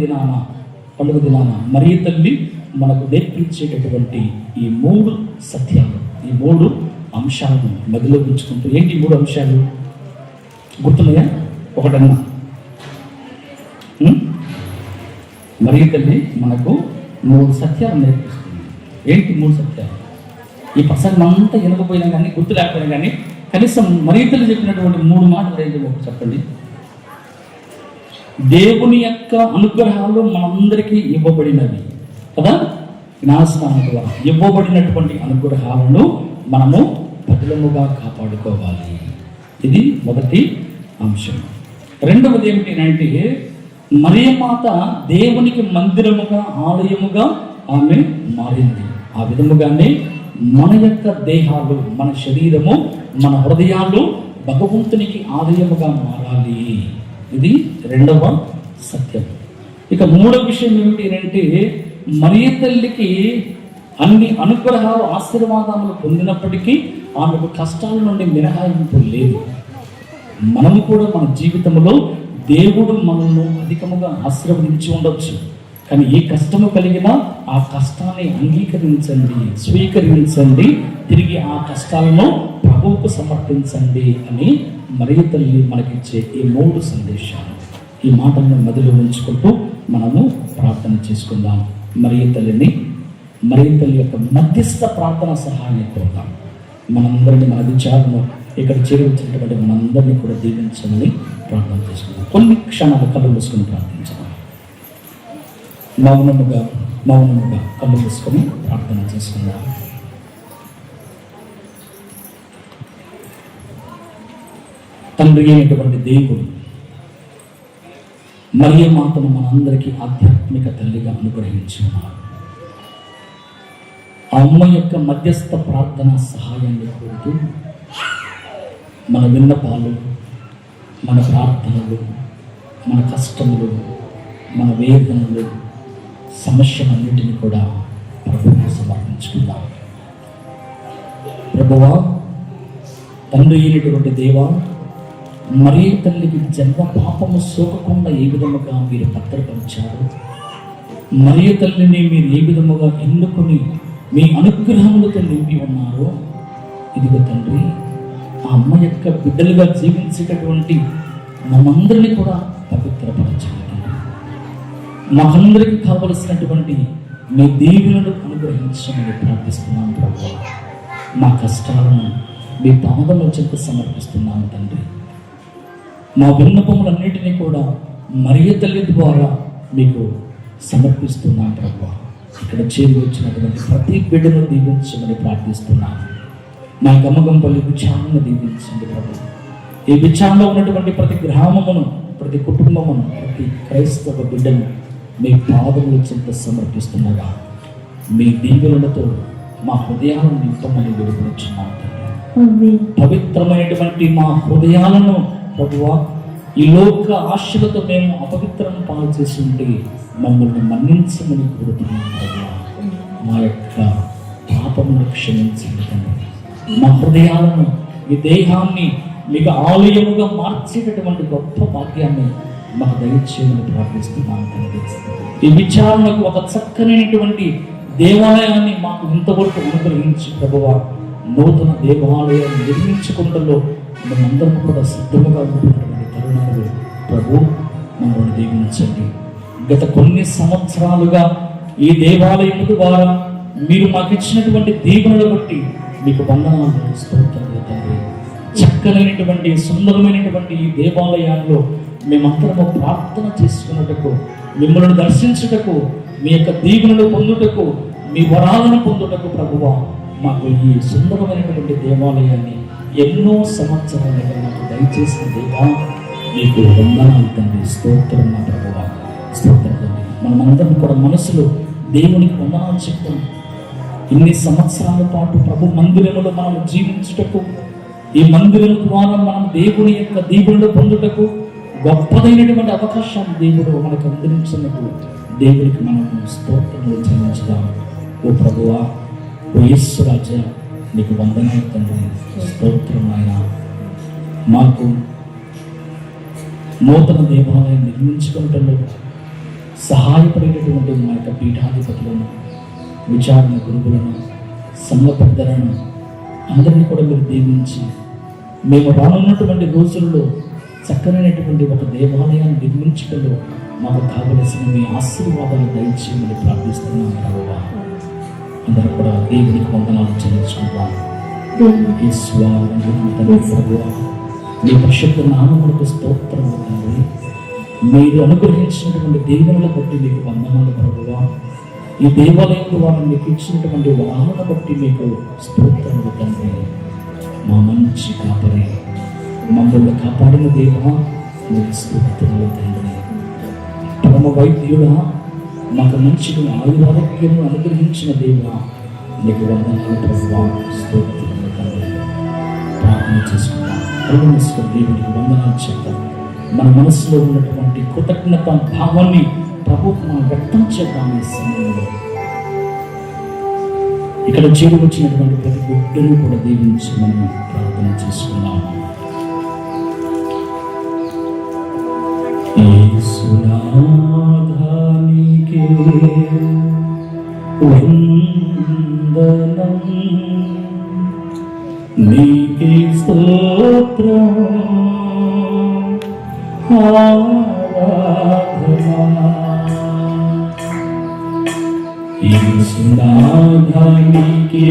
దినాన మరీ తల్లి మనకు నేర్పించేటటువంటి ఈ 3 సత్యాలు, ఈ 3 అంశాలను మదిలో ఉంచుకుంటూ, ఏంటి 3 అంశాలు గుర్తున్నాయా? ఒకటన్నా మరీ తల్లి మనకు 3 సత్యాలు నేర్పిస్తుంది. ఏంటి 3 సత్యాలు? ఈ ప్రసంగం అంతా వినకపోయినా కానీ, గుర్తు లేకపోయినా కానీ, కనీసం మరీ తల్లి చెప్పినటువంటి 3 మాటలు ఏంటి చెప్పండి. దేవుని యొక్క అనుగ్రహాలు మనందరికీ ఇవ్వబడినవి కదా, జ్ఞానస్నానం ద్వారా ఇవ్వబడినటువంటి అనుగ్రహాలను మనము భద్రముగా కాపాడుకోవాలి. ఇది మొదటి అంశం. రెండవది ఏమిటంటే, మరియమాత దేవునికి మందిరముగా, ఆలయముగా ఆమె మారింది. ఆ విధముగానే మన యొక్క దేహాలు, మన శరీరము, మన హృదయాలు భగవంతునికి ఆలయముగా మారాలి. ఇది రెండవ సత్యం. ఇక మూడవ విషయం ఏమిటంటే, మరియ తల్లికి అన్ని అనుగ్రహాలు, ఆశీర్వాదములు పొందినప్పటికీ ఆమెకు కష్టాల నుండి మినహాయింపు లేదు. మనము కూడా మన జీవితంలో దేవుడు మనల్ని అధికముగా ఆశీర్వదించి ఉండొచ్చు, కానీ ఏ కష్టము కలిగినా ఆ కష్టాన్ని అంగీకరించండి, స్వీకరించండి, తిరిగి ఆ కష్టాలను ప్రభువుకు సమర్పించండి అని మరియ తల్లి మనకిచ్చే ఈ 3 సందేశాలు, ఈ మాటలను మదిలో ఉంచుకుంటూ మనము ప్రార్థన చేసుకుందాం. మరియ తల్లి యొక్క మధ్యస్థ ప్రార్థన సహాయాన్ని కోరుతాం. మనందరినీ మన విచారణ ఇక్కడ చేరువచ్చినటువంటి మనందరినీ కూడా దీవించమని ప్రార్థన చేసుకుందాం. కొన్ని క్షణాలు కళ్ళు మూసుకొని ప్రార్థించాలి. మౌనముగా కళ్ళు మూసుకొని ప్రార్థన చేసుకుందాం. తండ్రి అయినటువంటి దేవుడు మరియ మాతను మనందరికీ ఆధ్యాత్మిక తల్లిగా అనుగ్రహించి ఉన్నారు. ఆ అమ్మ యొక్క మధ్యస్థ ప్రార్థన సహాయాన్ని కోరుతూ మన విన్నపాలు, మన ప్రార్థనలు, మన కష్టములు, మన వేదనలు, సమస్యలన్నింటినీ కూడా ప్రభువుకు సమర్పించుకుందాం. ప్రభువా, తండ్రి అయినటువంటి దేవా, మరియ తల్లికి జన్మ పాపము సోకకుండా ఏ విధముగా మీరు భద్రపరిచారు, మరియ తల్లిని మీరు ఏ విధముగా ఎన్నుకొని మీ అనుగ్రహములతో నింపి ఉన్నారో, ఇదిగో తండ్రి, ఆ అమ్మ యొక్క బిడ్డలుగా జీవించేటటువంటి మనందరినీ కూడా పవిత్రపరచండి. మాకందరికీ కావలసినటువంటి మీ దీవులను అనుగ్రహించమని ప్రార్థిస్తున్నాం ప్రభువా. మా కష్టాలను మీ పాదముల చెంత సమర్పిస్తున్నాము తండ్రి. మా విన్నపములన్నిటినీ కూడా మరియ తల్లి ద్వారా మీకు సమర్పిస్తున్నాం ప్రభువా. ఇక్కడ చేరి వచ్చినటువంటి ప్రతి బిడ్డను దీవించమని ప్రార్థిస్తున్నాను. మా గమగంపల్లి విచారణ దీవించండి ప్రభు. ఈ విచారణలో ఉన్నటువంటి ప్రతి గ్రామమును, ప్రతి కుటుంబమును, ప్రతి క్రైస్తవ బిడ్డను మీ పాదముల చెంత సమర్పిస్తున్నాగా మీ దీవెనలతో మా హృదయాలను నింపమని వేడుకొచ్చున్నాం తండ్రి. పవిత్రమైనటువంటి మా హృదయాలను ప్రభువా, ఈ లోక ఆశలతో మేము అపవిత్రం పాలు చేసి ఉంటే మమ్మల్ని మన్నించమని కోరుతున్నాం ప్రభువా. మా యొక్క పాపమును క్షమించండి తండ్రి. మా హృదయాలను, ఈ దేహాన్ని మీకు ఆలయముగా మార్చేటటువంటి గొప్ప భాగ్యాన్ని మాకు దయచేయమని ప్రార్థిస్తున్నాను తండ్రి. ఈ విచారణకు ఒక చక్కనైనటువంటి దేవాలయాన్ని మాకు ఇంతవరకు అనుగ్రహించి ప్రభువా, నూతన దేవాలయాన్ని నిర్మించుకుంటలో మనందరం కూడా సిద్ధముగా ఉన్నటువంటి తరుణాలు ప్రభు మమ్మల్ని దీవించండి. గత కొన్ని సంవత్సరాలుగా ఈ దేవాలయం ద్వారా మీరు మాకు ఇచ్చినటువంటి దీవెనలు బట్టి మీకు వందనాలు, స్తోత్రాలు తండ్రి. చక్కనైనటువంటి సుందరమైనటువంటి ఈ దేవాలయాల్లో మేమందరము ప్రార్థన చేసుకున్నటకు, మిమ్మల్ని దర్శించుటకు, మీ యొక్క దీవెనలు పొందుటకు, మీ వరాలను పొందుటకు ప్రభువా, మాకు ఈ సుందరమైనటువంటి దేవాలయాన్ని ఎన్నో సంవత్సరాలుగా మాకు దయచేసిన దేవా, మీకు వందనాలు తండ్రి. స్తోత్రం మా ప్రభువా, స్తోత్రం తండ్రి. మనమందరం కూడా మనసులో దేవునికి వందనాలు చెప్తాం. ఇన్ని సంవత్సరాల పాటు ప్రభు మందిరములో మనం జీవించుటకు, ఈ మందిరం ద్వారా మనం దేవుని యొక్క దీవెనలు పొందుటకు గొప్పదైనటువంటి అవకాశం దేవుడు మనకు అందించినట్టు దేవునికి మనము స్తోత్రములు చెల్లించుదాం. ఓ ప్రభువా, ఓ యేసురాజా, నీకు వందనాలు తండ్రి. స్తోత్రం ఆయన. మాకు నూతన దేవాలయం నిర్మించుకుంటూ సహాయపడేటటువంటి మా యొక్క పీఠాధిపతులను, విచారణ గురువులను, సంఘ పెద్దలను అందరినీ కూడా మీరు దీవించి మేము రానున్నటువంటి రోజుల్లో చక్కనైనటువంటి ఒక దేవాలయాన్ని నిర్మించుటలో మాకు కావలసిన మీ ఆశీర్వాదాలు దయచేయమని ప్రార్థిస్తున్నాం ప్రభువా. అందరూ కూడా దేవునికి వందనాలు చెల్లించుకుంటాం. ప్రభువా, మీ పరిశుద్ధ నామములకు స్తోత్రం తండ్రి. మీరు అనుగ్రహించినటువంటి దేవుని బట్టి మీకు వందనాలు ప్రభువా. ఈ దేవాలయం ద్వారా మీకు ఇచ్చినటువంటి వరాలను బట్టి మీకు స్తోత్రములు తండ్రి. మా మంచి కాపరి, మమ్మల్ని కాపాడిన దేవా, మీకు స్తోత్రములు తండ్రి. పరమ వైద్యుడా, మాకు మంచిగా ఆయురారోగ్యం అనుగ్రహించిన దేవా, మీకు వందనాలు ప్రభువా. స్తోత్రములు తండ్రి. ప్రార్థన చేసుకుంటాం. పరమేశ్వర దేవునికి వందనాలు చెప్తాం. మన మనసులో ఉన్నటువంటి కృతజ్ఞత భావాన్ని ప్రభువుకు మనం వ్యక్తం చేద్దాం. ఈ సమయంలో ఇక్కడ చేరువచ్చినటువంటి ప్రతి బిడ్డను కూడా దీవించమని ప్రార్థన చేసుకున్నాము. యేసునాథానికే వందనం, నీకే స్తోత్రం, ఆరాధన. యేసునాథానికే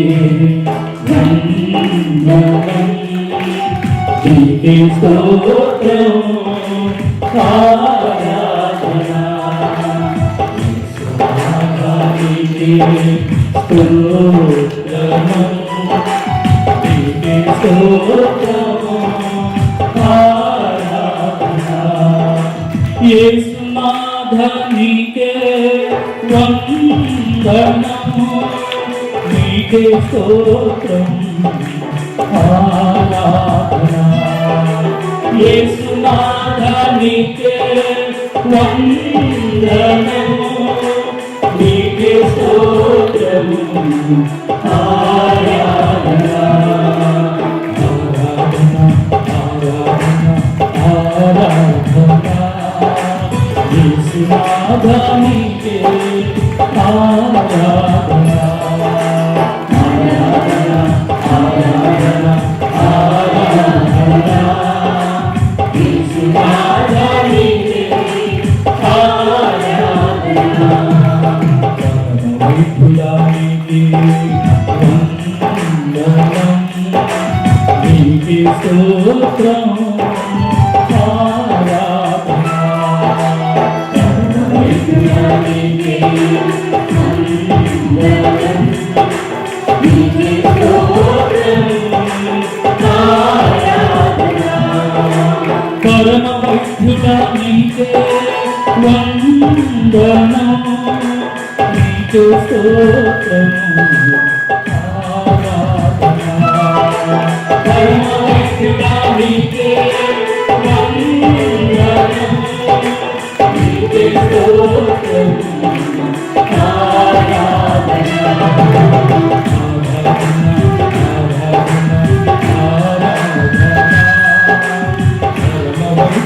వందనం, నీకే స్తోత్రం, ఆరాధన. యేసునాథానికే స్తోత్రం, నీకే స్తోత్రం, ఆరాధన. యేసునాథానికే వందనము, నీకే స్తోత్రం, ఆరాధన. యేసునాథానికే వందనము, నీకే స్తోత్రం, ఆరాధన. ఆరాధన, ఆరాధన, ఆరాధన. యేసునాథానికే ఆరాధన. ఆరాధన, ఆరాధన, ఆరాధన. యేసునాథానికే ఆరాధన. పరమవైభుడానికే వందనం, నీకే స్తోత్రం, ఆరాధన. పరమవైభుడానికే వందనం, నీకే స్తోత్రం, ఆరాధన. పరమవైభుడానికే వందనం, నీకే స్తోత్రం, ఆరాధన. పరమవైభుడానికే వందనం, నీకే స్తోత్రం, ఆరాధన.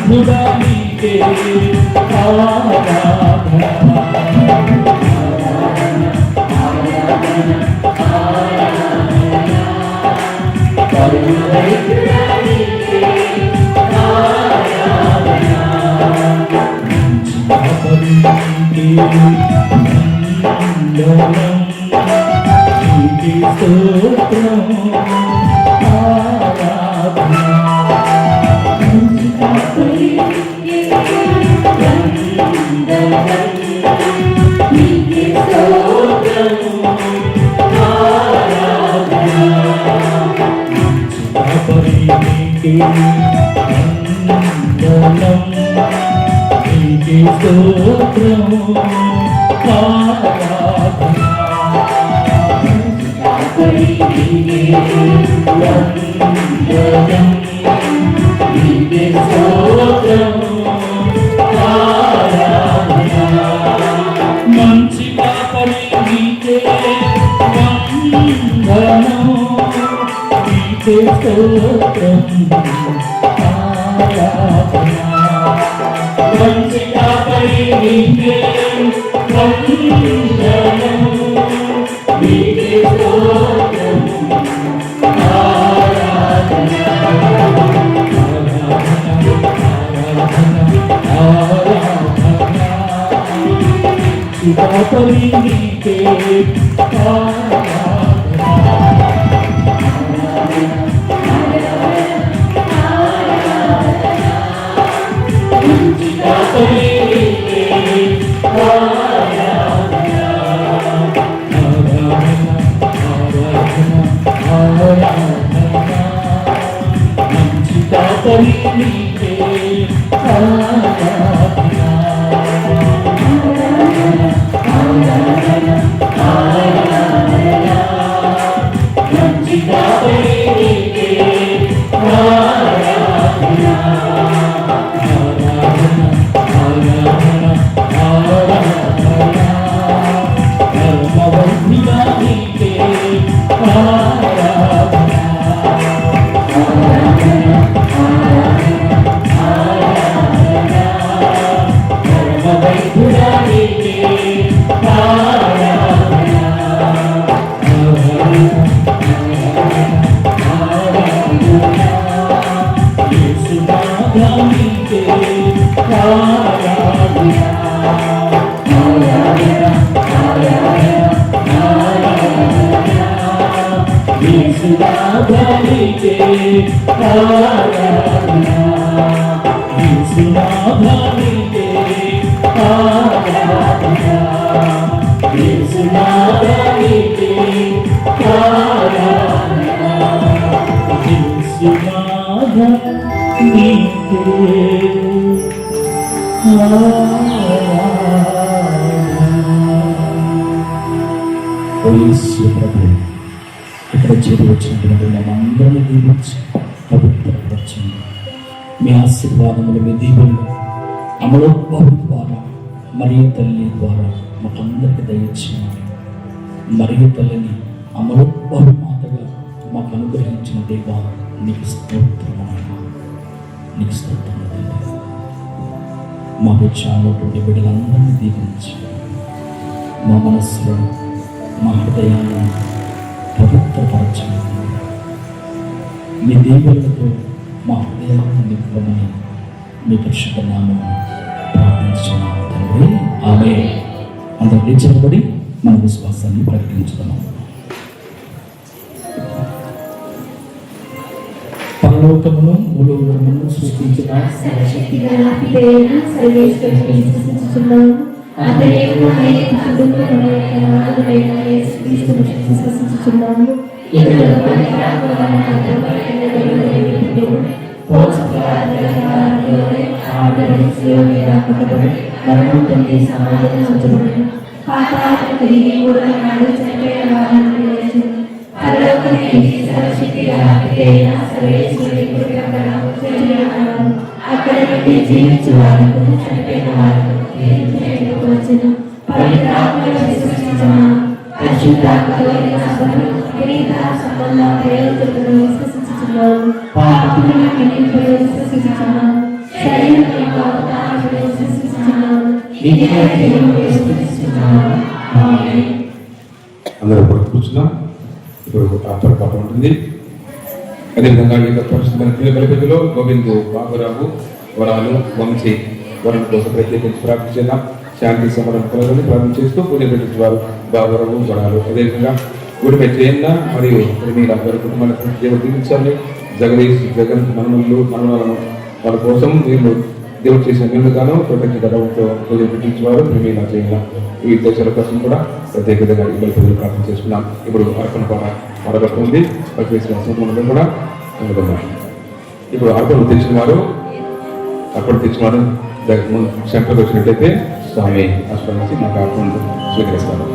పరమవైభుడానికే ఆరాధన. పరమవైభుడానికే ఆరాధన. మంచి వందనం, నీకే స్తోత్రం, ఆరాధన. నీకే స్తోత్రం, ఆరాధన. నీకే వందనం, నీకే స్తోత్రం, ఆరాధన. నీకే వందనం, నీకే స్తోత్రం, ఆరాధన. మంచి కాపరి నీకే వందనం, నీకే స్తోత్రం, ఆరాధన. మంచి కాపరి నీకే వందనం, నీకే స్తోత్రం, ఆరాధన. కాపరి నీకే ఆరాధన. కాపరి నీకే ఆరాధన. ఆరాధన, ఆరాధన, ఆరాధన. మంచి కాపరి నీకే ఆరాధన. మంచి కాపరి నీకే ఆరాధన. ఆరాధన, ఆరాధన, ఆరాధన. పరమవైభుడా నీకే ఆరాధన. యేసునాథ నీకే ఆరాధన యేసునాథ నీకే ఆరాధన యేసునాథ నీకే ఆరాధన యేసునాథ నీకే ఇక్కడ చేరి వచ్చినటువంటి మనందరినీ దీవించి పవిత్రపరచండి. మీ ఆశీర్వాదములు మీ దీవులు అమలోద్భవం ద్వారా మరియు తల్లి ద్వారా మాకందరికి దయచేయండి. మరియు తల్లిని అమలోద్భవ మాతగా మాకు అనుగ్రహించిన దేవా నీకు స్తోత్రమైన నీకు స్తోత్రం తండ్రి. మాకు చాలటువంటి బిడ్డలందరినీ దీవించి మా మనస్సులో మా హృదయాన్ని పవిత్రపరచండి. మీ దీవులతో మా హృదయాన్ని నింపమని మీ పరిశుద్ధ నామమున ప్రార్థించున్నాము తండ్రి. ఆమేన్. అందరూ నిలిచబడి మన విశ్వాసాన్ని ప్రకటించుకున్నాము. పరలోకమును భూలోకమును సృష్టించిన సర్వశక్తి గల పితైన సర్వేశ్వరుని విశ్వసించుచున్నాను. అతడేమో అనేకుడు మన యొక్క నాథుడైన యేసుక్రీస్తును విశ్వసించుచున్నాను. ఇతడు మన పాపములను కడుగుటకు పోషకాహారములోనే ఆదరించులోనే రాకపడి మరణం పొంది సమాధిని ఉంచబడి పాతాళము తిరిగి మూడవ నాడు చనిపోయిన వారిని లేచెను. పరలోకమునికి సర్వశక్తి గల పితైన సర్వేశ్వరుని కుడి ప్రక్కన కూర్చున్నాడు. అక్కడ నుండి జీవించు వారికి చనిపోయిన వారికి వచ్చెను. పవిత్రాత్మను విశ్వసించుచున్నాను. పరిశుద్ధాత్మతో సభను కిరీట సంబంధ ప్రయోజకులను విశ్వసించుచున్నాను. పాపములను క్షమింపును విశ్వసించుచున్నాను. శరీరం యొక్క అవతారమును విశ్వసించుచున్నాను. నిత్యజీవమును విశ్వసించుచున్నాను. ఆమేన్. అందరూ ఇప్పుడు కూర్చున్నాం. ఇప్పుడు ఆఫర్ పాట ఉంటుంది. అదేవిధంగా ఈ పరిశుద్ధమైన పిల్లల పెద్దలో గోవిందు, బాబురావు, వరాలు, వంశీ వరం కోసం ప్రత్యేకించి ప్రార్థించేద్దాం. శాంతి సమాధానం కలగాలని ప్రార్థన చేస్తూ పూజ పెట్టించేవారు బాబురావు, వరాలు. అదేవిధంగా గుడిపై చేయన్న మరియు మీరు అందరి కుటుంబాలకు దేవుడు దీవించాలి. జగదీష్, జగన్ మనమల్లు, మనవలను వాళ్ళ కోసం వీళ్ళు దేవుడు చేసిన నిండుగాను కృతజ్ఞతతో పూజ పెట్టించేవారు మీరు చేయాలి. ఈ దేశాల కోసం కూడా ప్రత్యేకంగా ఇబ్బంది ప్రజలు ప్రార్థన చేసుకున్నాం. ఇప్పుడు అర్పణ మరొకటి పరిచేసిన సంబంధం కూడా అందుకున్నాం. ఇప్పుడు అర్పణ తెచ్చిన వారు సెంటర్కి వచ్చినట్టయితే స్వామి హాస్పిటల్ నుంచి మాకు అర్పణ స్వీకరిస్తారు.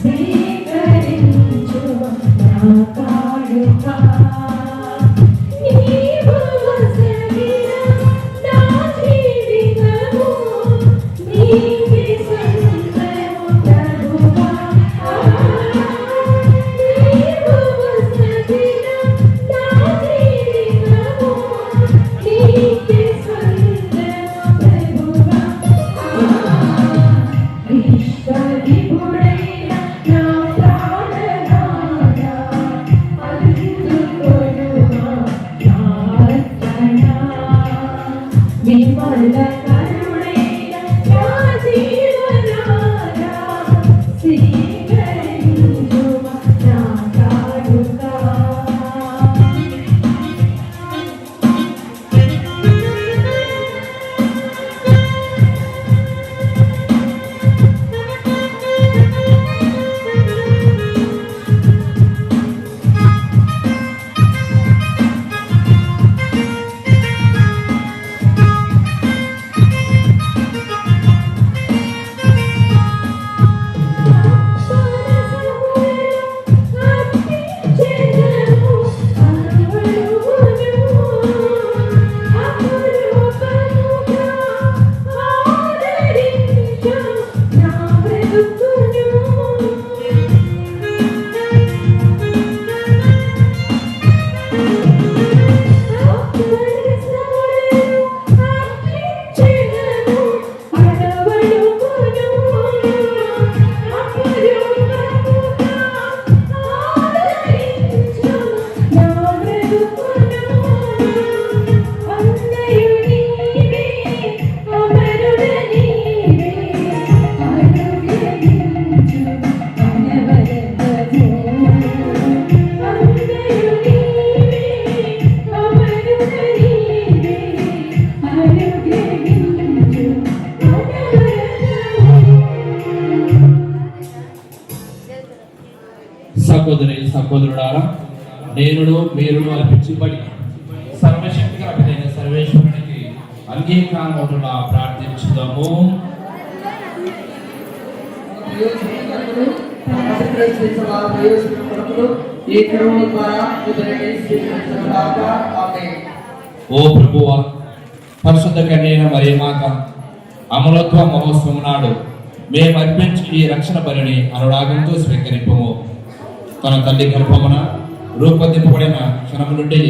See సహోదరుడారా, నేను మీరు అర్పించబడి సర్వశక్తి గల సర్వేశ్వరునికి అంగీకారముగా ప్రార్థించుదాము. ఓ ప్రభువా, పరిశుద్ధ కన్యైన మరియమాత అమలత్వ మహోత్సవం నాడు మేము అర్పించి ఈ రక్షణ బలిని అనురాగంతో స్వీకరింపము. తన తల్లి గర్భమున రూపొందింపబడిన క్షణము నుండి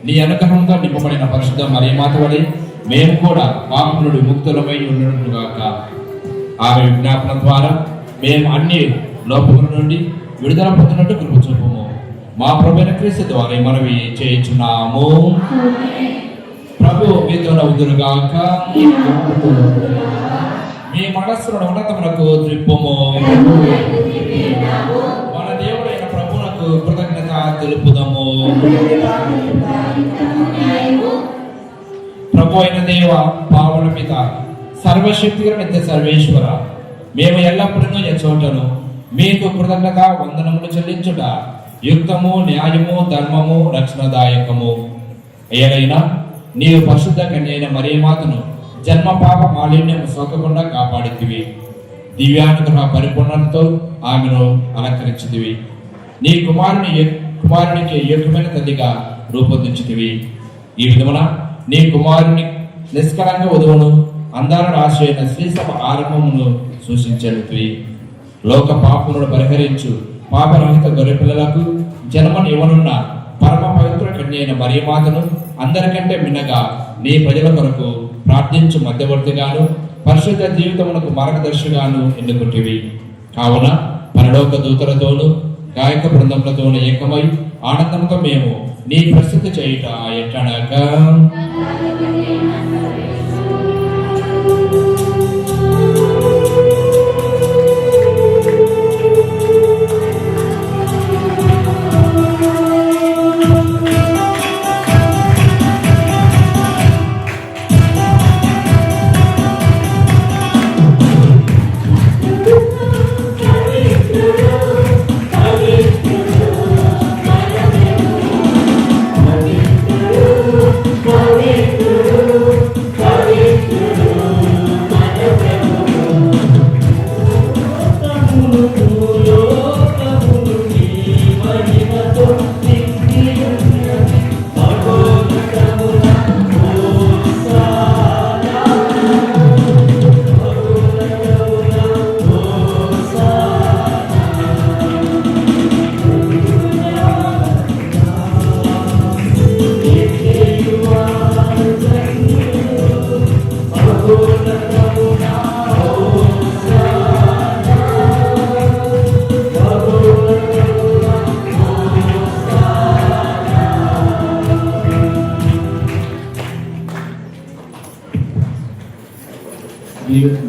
నీ అనుగ్రహంతో నింపబడిన పరిశుద్ధ మరియమాత వలె మేము కూడా పాపం నుండి విముక్తులమై ఉండనుగాక. ఆమె విజ్ఞాపన ద్వారా మేము అన్ని లోపముల నుండి విడుదల పొందినట్టు కృప చూపము. మా ప్రభువైన క్రీస్తు ద్వారా మనవి చేయుచున్నాము. ప్రభు మీతో నవ్వుదురుగాక. మీ మనస్సును ఉన్నతమునకు త్రిప్పుము. మన దేవుడైన ప్రభువునకు కృతజ్ఞత తెలుపుదము. ప్రభు అయిన దేవ, పావన పిత, సర్వశక్తిగల నిత్య సర్వేశ్వర, మేము ఎల్లప్పుడూ ఎచ్చోటను మీకు కృతజ్ఞత వందనములు చెల్లించుట యుక్తము, న్యాయము, ధర్మము, రక్షణదాయకము. ఏదైనా నీవు పరిశుద్ధ కన్యైన మరియమాతను జన్మ పాప మాలిన్యం సోకకుండా కాపాడితివి. దివ్యానుగ్రహ పరిపూర్ణతతో ఆమెను అలంకరించితివి. నీ కుమారునికి యోగ్యమైన తల్లిగా రూపొందించితివి. ఈ విధమున నీ కుమారుని నిష్కలంక వధువును అందాలను ఆశ్రయిన శ్రీసభ ఆరంభమును సూచించలుతివి. లోక పాపములను పరిహరించు పాపరహిత గొర్రెపిల్లలకు జన్మను ఇవ్వనున్న పరమ పవిత్ర కన్యైన మరియమాతను అందరికంటే మిన్నగా నీ ప్రజల కొరకు ప్రార్థించు మధ్యవర్తిగాను పరిశుద్ధ జీవితమునకు మార్గదర్శిగాను ఎన్నుకుంటివి. కావున పరలోక దూతలతోనూ గాయక బృందములతోనూ ఏకమై ఆనందంతో మేము నీ ప్రసిద్ధి చేయుట ఎట్లనగా,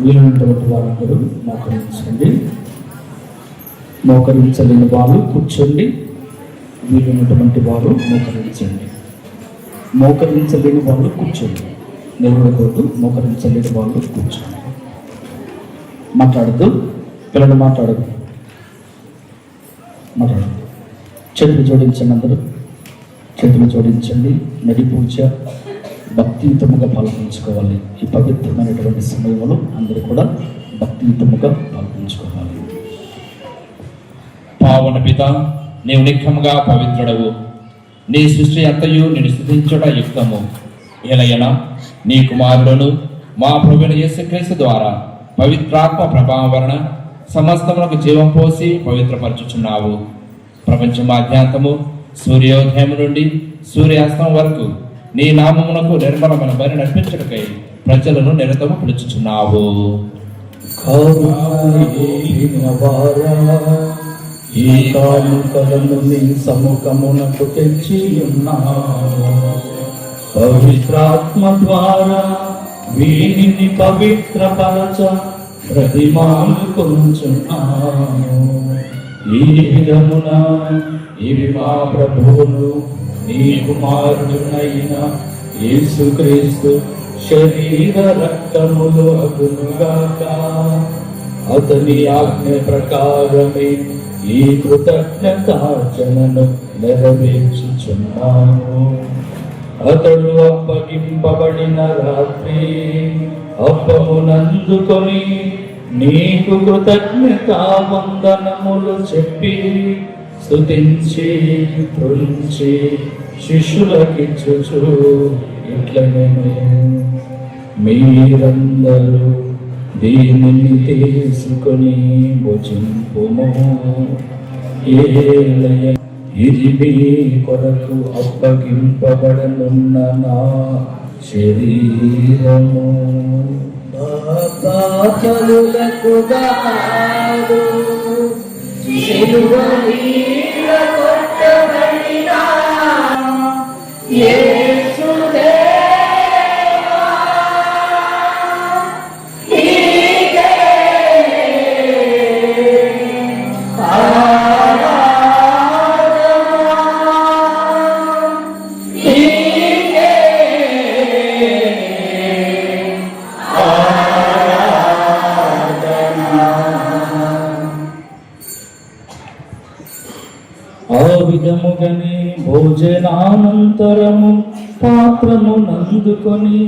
వీలున్నటువంటి వారందరూ మోకరించండి. మోకరించలేని వారు కూర్చోండి. వీలున్నటువంటి వారు మోకరించండి. మోకరించలేని వాళ్ళు కూర్చోండి. నిలబడకూడదు. మోకరించలేని వాళ్ళు కూర్చోండి. మాట్లాడద్దు. పిల్లలు మాట్లాడదు. చేతులు జోడించండి. అందరూ చేతులు జోడించండి. నడి పూజ భక్తియుతముగా పాల్గొంచుకోవాలి. ఈ పవిత్రమైనటువంటి సమయంలో అందరూ కూడా భక్తియుతముగా పాల్గొంచుకోవాలి. పావన పిత, నీవు నిఖముగా పవిత్రుడవు. నీ సృష్టి అంతయు నిన్ను స్తుతించుట యుక్తము. ఎలయనా నీ కుమారులను మా ప్రభువైన యేసుక్రీస్తు ద్వారా పవిత్రాత్మ ప్రభావం వలన సమస్తములకు జీవం పోసి పవిత్రపరచుచున్నావు. ప్రపంచమాద్యాంతము సూర్యోదయం నుండి సూర్యాస్తం వరకు నీ నామమునకు నిర్మలమైన బలి నడిపించటకై ప్రజలను నిరతము పిలుచుచున్నావు. ఈ కానుకలను నీ సముఖమునకు తెచ్చి ఉన్నావు. పవిత్రాత్మ ద్వారా వీనిని పవిత్రపరచ ప్రతిమానుకొనుచున్నాము. ఈ విధమున ఇవి మా ప్రభువును నీ కుమారుడైన యేసుక్రీస్తు శరీర రక్తములు అగునుగాక. అతని ఆజ్ఞ ప్రకారమే ఈ కృతజ్ఞతార్చనను నెరవేర్చుచున్నాను. అతడు అప్పగింపబడిన రాత్రి అప్పమునందుకొని నీకు కృతజ్ఞతా వందనములు చెప్పి స్తుతించి త్రుంచి శిష్యులకిచ్చుచు ఇట్లనెను, మీరందరూ దీనిని తీసుకొని భుజింపుము. ఏలయ ఇది మీ కొరకు అప్పగింపబడనున్న నా శరీరము. పాపములకు గాదు సిలువ మీద కొట్టబడిన యేసుదేవా, నీకే ఆ విధముగని భోజనానంతరము పాత్రము నందుకొని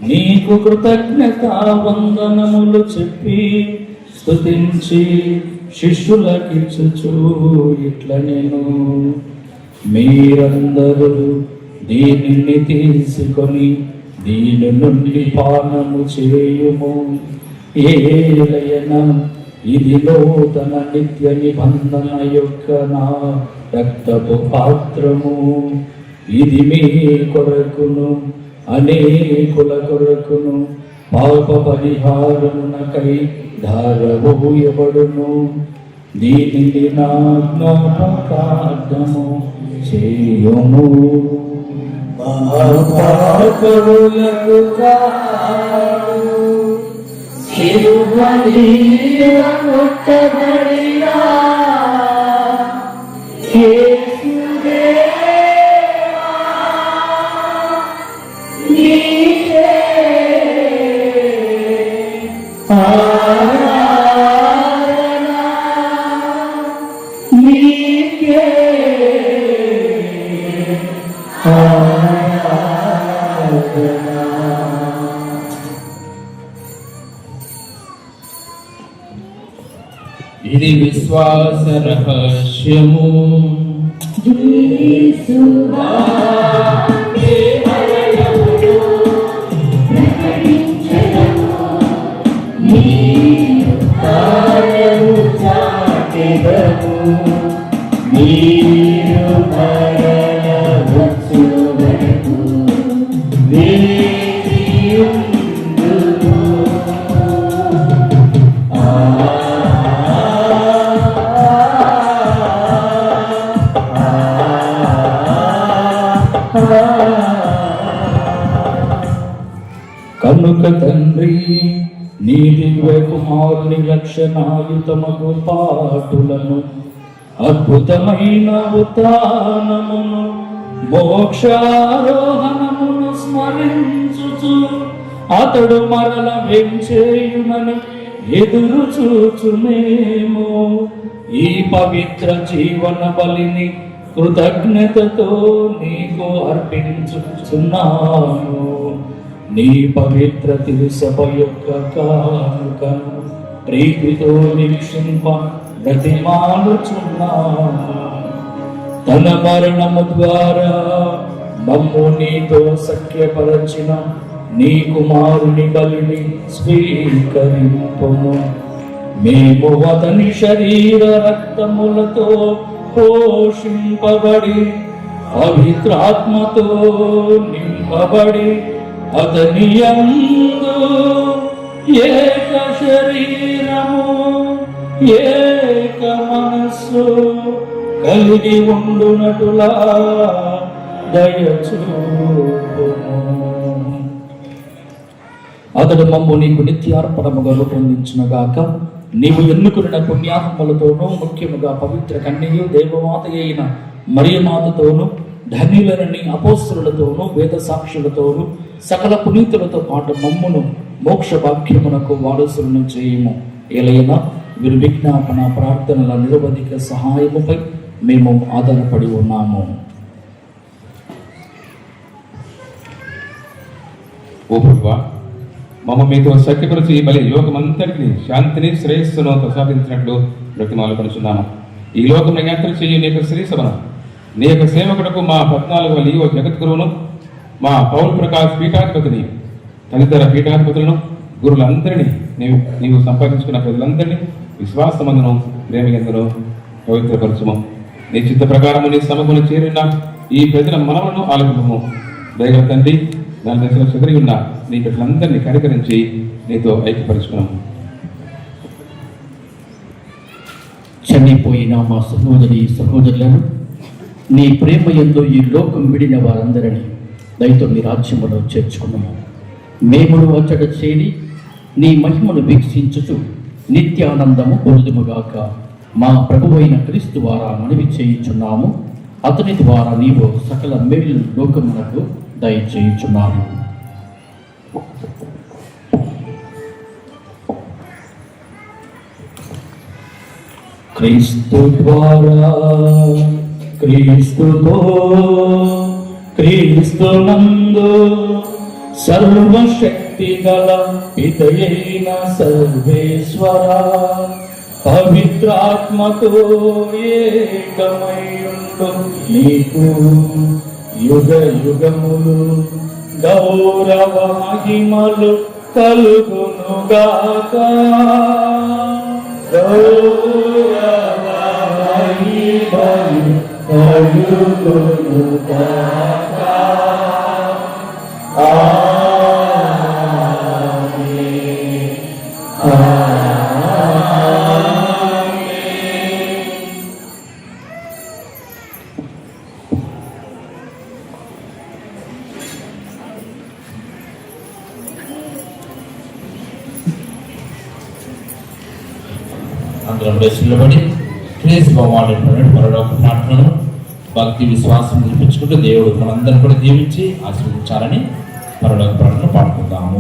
నీకు కృతజ్ఞతా వందనములు చెప్పి స్తుతించి శిష్యులకిచ్చుచు ఇట్లనెను, మీరందరూ దీనిని తీసుకొని దీని నుండి పానము చేయుము. ఏలయన ఇది నూతన నిత్య నిబంధన యొక్క నా రక్తపు పాత్రము. ఇది మీ కొరకును అనేకుల కొరకును పాప పరిహారమునకై ధారబోయబడును. దీనిని నా జ్ఞాపకార్థము చేయుము. పాపములకు గాదు సిలువ మీద కొట్టబడిన యేసుదేవా, నీకే ఆరాధన, నీకే ఇది విశ్వాస రహస్యము. కనుక తండ్రి నీ దివ్య కుమారుని లక్షణాయుతమగు పాటులను అద్భుతమైన ఉత్థానమును మోక్షారోహణమును స్మరించుచు అతడు మరల వెంచేయునని ఎదురు చూచునేమో ఈ పవిత్ర జీవన బలిని కృతజ్ఞతతో నీకు అర్పించుచున్నాను. నీ పవిత్ర తిరుసభ యొక్క కానుకను ప్రీతితో వీక్షింప బ్రతిమాలుచున్నాను. తన మరణము ద్వారా మమ్ము నీతో సఖ్యపరచిన నీ కుమారుని బలిని స్వీకరింపుము. మేము అతని శరీర రక్తములతో పోషింపబడి పవిత్రాత్మతో నింపబడి అతని యందు ఏక శరీరము ఏక మనస్సు కలిగి ఉండునటులా దయచూపుము. అతడు మమ్ము నీకు నిత్యార్పణముగా రూపొందించునుగాక. నీవు ఎన్నుకున్న పుణ్యాత్మలతోనూ ముఖ్యముగా పవిత్ర కన్యయు దేవమాత అయిన మరియమాతతోనూ ధన్యులని అపోస్తలులతోనూ వేద సాక్షులతోనూ సకల పునీతులతో పాటు మమ్మును మోక్ష భాగ్యమునకు వారసులను చేయుము. ఏలైనా వీరి విజ్ఞాపన ప్రార్థనల నిరవధిక సహాయముపై మేము ఆధారపడి ఉన్నాము. ఓ ప్రభువా, మమ్మ మీతో సఖ్యపరిచి బలి లోకమంతటిని శాంతిని శ్రేయస్సును ప్రసాదించినట్లు బ్రతిమాలు పడుచున్నాము. ఈ లోకం యాత్ర చేయు నీ యొక్క శ్రీ సభను నీ యొక్క సేవకుడకు మా 14వ లీవో జగద్గురువును, మా పౌల్ ప్రకాష్ పీఠాధిపతిని, తదితర పీఠాధిపతులను, గురులందరినీ నీవు సంపాదించుకున్న ప్రజలందరినీ విశ్వాసమందును ప్రేమయందును పవిత్రపరచము. నీ చిత్త ప్రకారము నీ సమమును చేరిన ఈ ప్రజల మనములను ఆలకింపము. దయగల తండ్రి, దాని దశలో చెదరి ఉన్న నీ బిడ్డలందరినీ కనికరించి నీతో ఐక్యపరచుకున్నాము. చనిపోయిన మా సహోదరి సహోదరులను నీ ప్రేమ యందు ఈ లోకం విడిన వారందరినీ దయతో నీ రాజ్యములో చేర్చుకున్నాము. మేము అచ్చట చేరి నీ మహిమను వీక్షించుచు నిత్యానందము పొందుదుముగాక. మా ప్రభువైన క్రీస్తు ద్వారా మనవి చేయుచున్నాము. అతని ద్వారా నీవు సకల మేలు లోకమునకు దయచేయుచున్నాము. క్రీస్తు ద్వారా క్రీస్తుతో క్రీస్తునందు సర్వశక్తి గల పితయైన సర్వేశ్వర పవిత్రాత్మతో ఏకమయుండు నీకు యుగ యుగములు గౌరవ మహిమలు కలుగునుగాక. గౌరవ మహిమలు కలుగునుగాక. ఆమేన్. అందరం నిలబడి క్రీస్తు భగవానుడు పరలోక ప్రార్థనను భక్తి విశ్వాసం నిలిపించుకుంటూ దేవుడు మనందరం కూడా దీవించి ఆశీర్వదించాలని పరలోక ప్రార్థన పాడుకుందాము.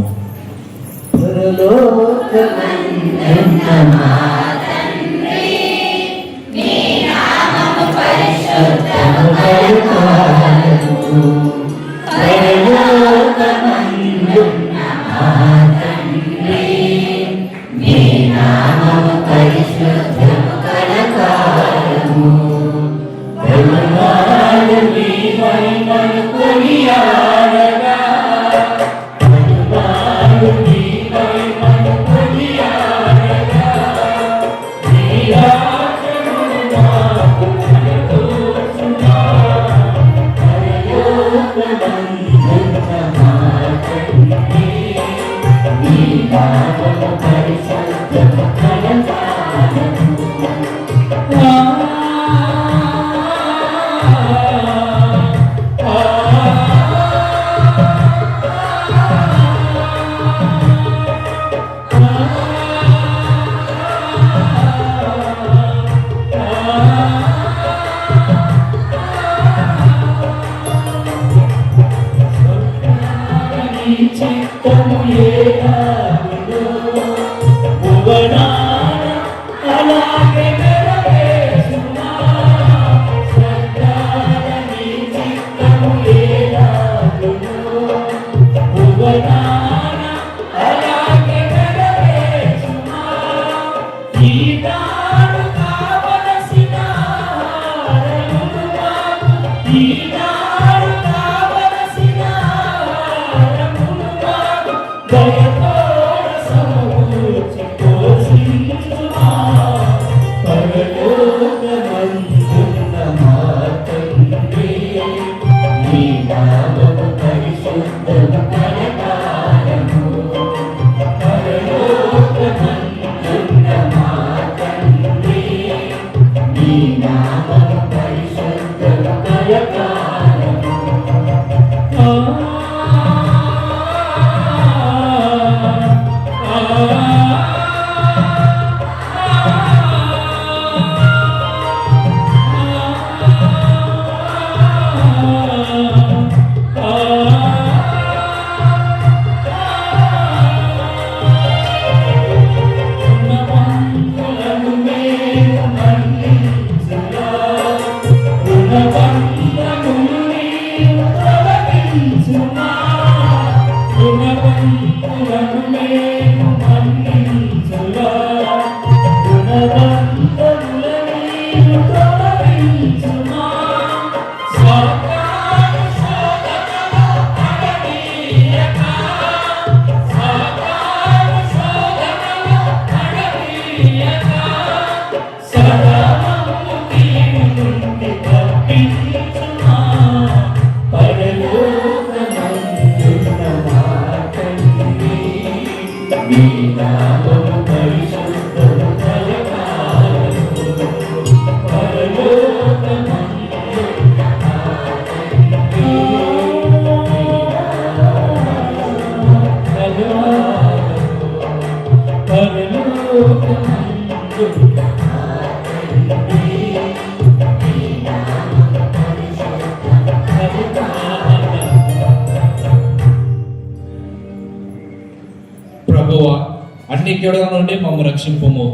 బలవంతులను మేము మన్నించుగా గుణవంతుల నీవు తొలగించుమా సాతాను శోధనలో పడనీయక సాతాను శోధనలో పడనీయక సదా మమ్ము కీడు నుండి తప్పించుమా పరలోకమందున్న మా తండ్రి నీ నామము పరిశుద్ధము కలగాలము పరలోకమందున్న మా తండ్రి పరలోకమందున్న మా తండ్రి ప్రభువా అన్ని కీడుల నుండి మమ్ము రక్షింపుము.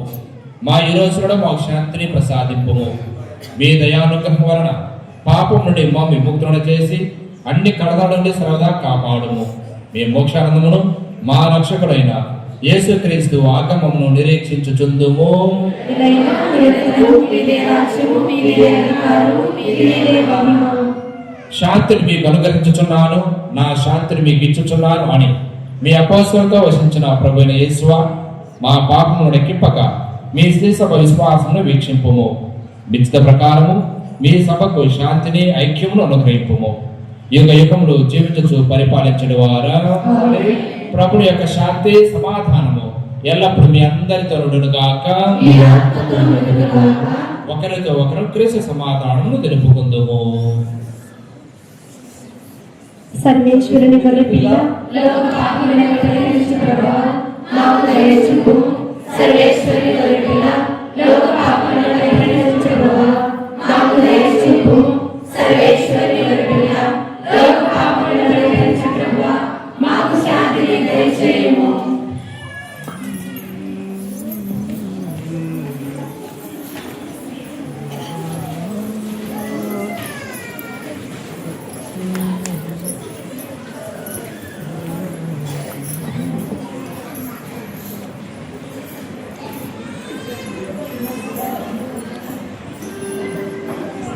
మా ఈ రోజు కూడా మాకు శాంతిని ప్రసాదింపుము. మీ దయానుగ్రహం వలన పాపం నుండి మా విముక్తులను చేసి అన్ని కడదల నుండి సర్వదా కాపాడుము. మీ మోక్షానందమును మా రక్షకుడైన యేసుక్రీస్తు ఆగమమును నిరీక్షించుచుందుము. శాంతిని మీకు అనుగ్రహించుచున్నాను, నా శాంతిని మీకు ఇచ్చుచున్నాను అని మీ అపోస్తలులతో వసించిన ప్రభువైన యేసువా, మా పాపమును లెక్కింపక మీ శ్రీ సభ విశ్వాసమును వీక్షింపుము. నిశ్చిత ప్రకారము మీ సభకు శాంతిని ఐక్యమును అనుగ్రహింపుము. యుగ యుగములు జీవించు పరిపాలించడు వారా ప్రభుని యొక్క శాంతి సమాధానము ఎల్లప్పుడు మీ అందరితో నుండుగాక. ఒకరితో ఒకరు క్రీస్తు సమాధానమును తెలుపుకుందుము. సర్వేశ్వరుని గొర్రెపిల్ల లోక పాపులను పరిహరించు ప్రభువా మాకు దయ చూపు. సర్వేశ్వరుని గొర్రెపిల్ల లోక పాపులను పరిహరించు ప్రభువా మాకు దయ చూపు. సర్వేశ్వరుని గొర్రెపిల్ల లోక పాపులను పరిహరించు ప్రభువా మాకు శాంతిని దయచేయుము.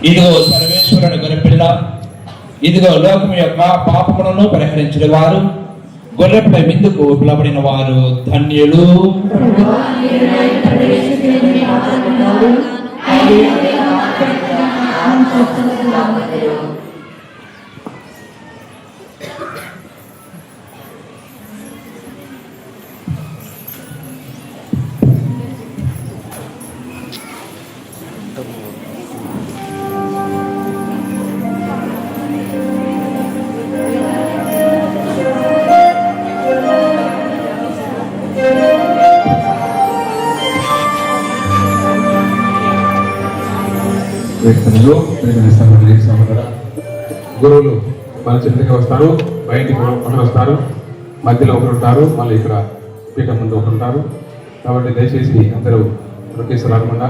ఇదిగో సర్వేశ్వరుని గొర్రెపిల్ల, ఇదిగో లోకం యొక్క పాపములను పరిహరించిన వారు, గొర్రెపై విందుకు పిలబడిన వారు ధన్యులు. క్రైస్తవులు గురువులు మన చెంతకి వస్తారు, బయటికి ఒకరు వస్తారు, మధ్యలో ఒకరు ఉంటారు, మళ్ళీ ఇక్కడ పీఠం ముందు ఒకరు ఉంటారు. కాబట్టి దయచేసి అందరూ ఒకేసారి రాకుండా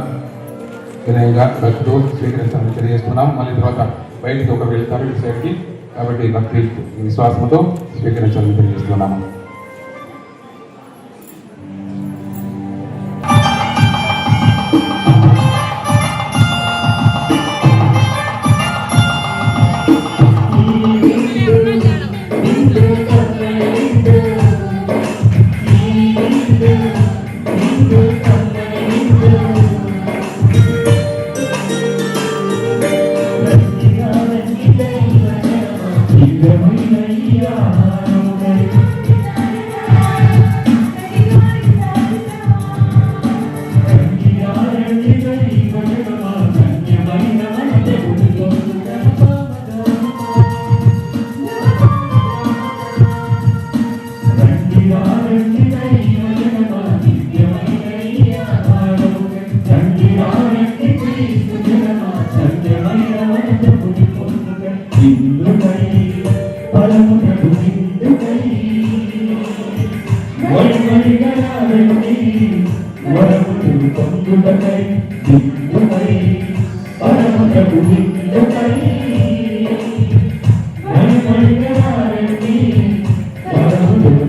వినయంగా భక్తులు స్వీకరించాలని తెలియజేస్తున్నాం. మళ్ళీ తర్వాత బయటికి ఒకరు వెళ్తారు ఇటు సైడ్కి. కాబట్టి భక్తి విశ్వాసంతో స్వీకరించాలని తెలియజేస్తున్నాము. దివ్యమైన ఈ ఆహారమునై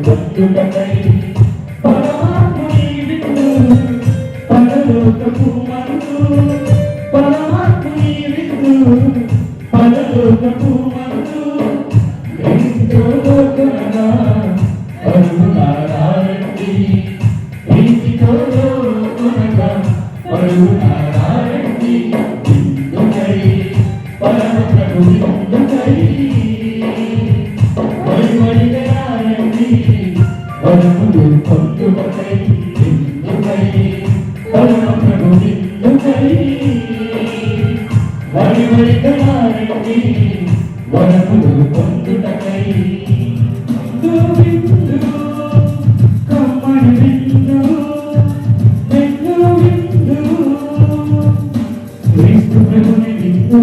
పొందుటకై పరమాత్ముని విందు పరలోకపు మందు పరమాత్ముని విందు పరలోకపు మందు ఎంతో లోకనగా పరుగులారండి ఇంటితో లోకనగా పరుగులారండి విందుకై పరమ ప్రభు విందుకై వరివరిగారండి వరములు పొందుటకై విందుకై పరమ ప్రభు విందుకై వరివరిగారండి వరములు పొందుటకై విందు కమ్మని విందు విందు విందు క్రీస్తు ప్రభుని విందు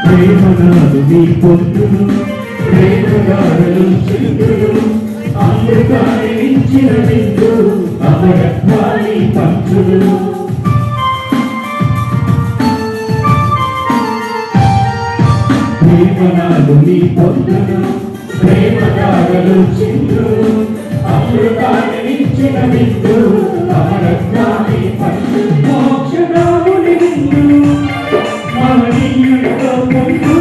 ప్రేమగాలు మీ పొందులు ప్రేమగాలు చిందులు అమృతాన్ని మించిన విందు అమరత్వాన్ని పంచులు ప్రేమగాలు మీ పొందులు ప్రేమగాలు చిందులు అమృతాన్ని మించిన విందు అమరత్వాన్ని పంచులు మోక్షదాముని విందు మహనీయుడితో పొందు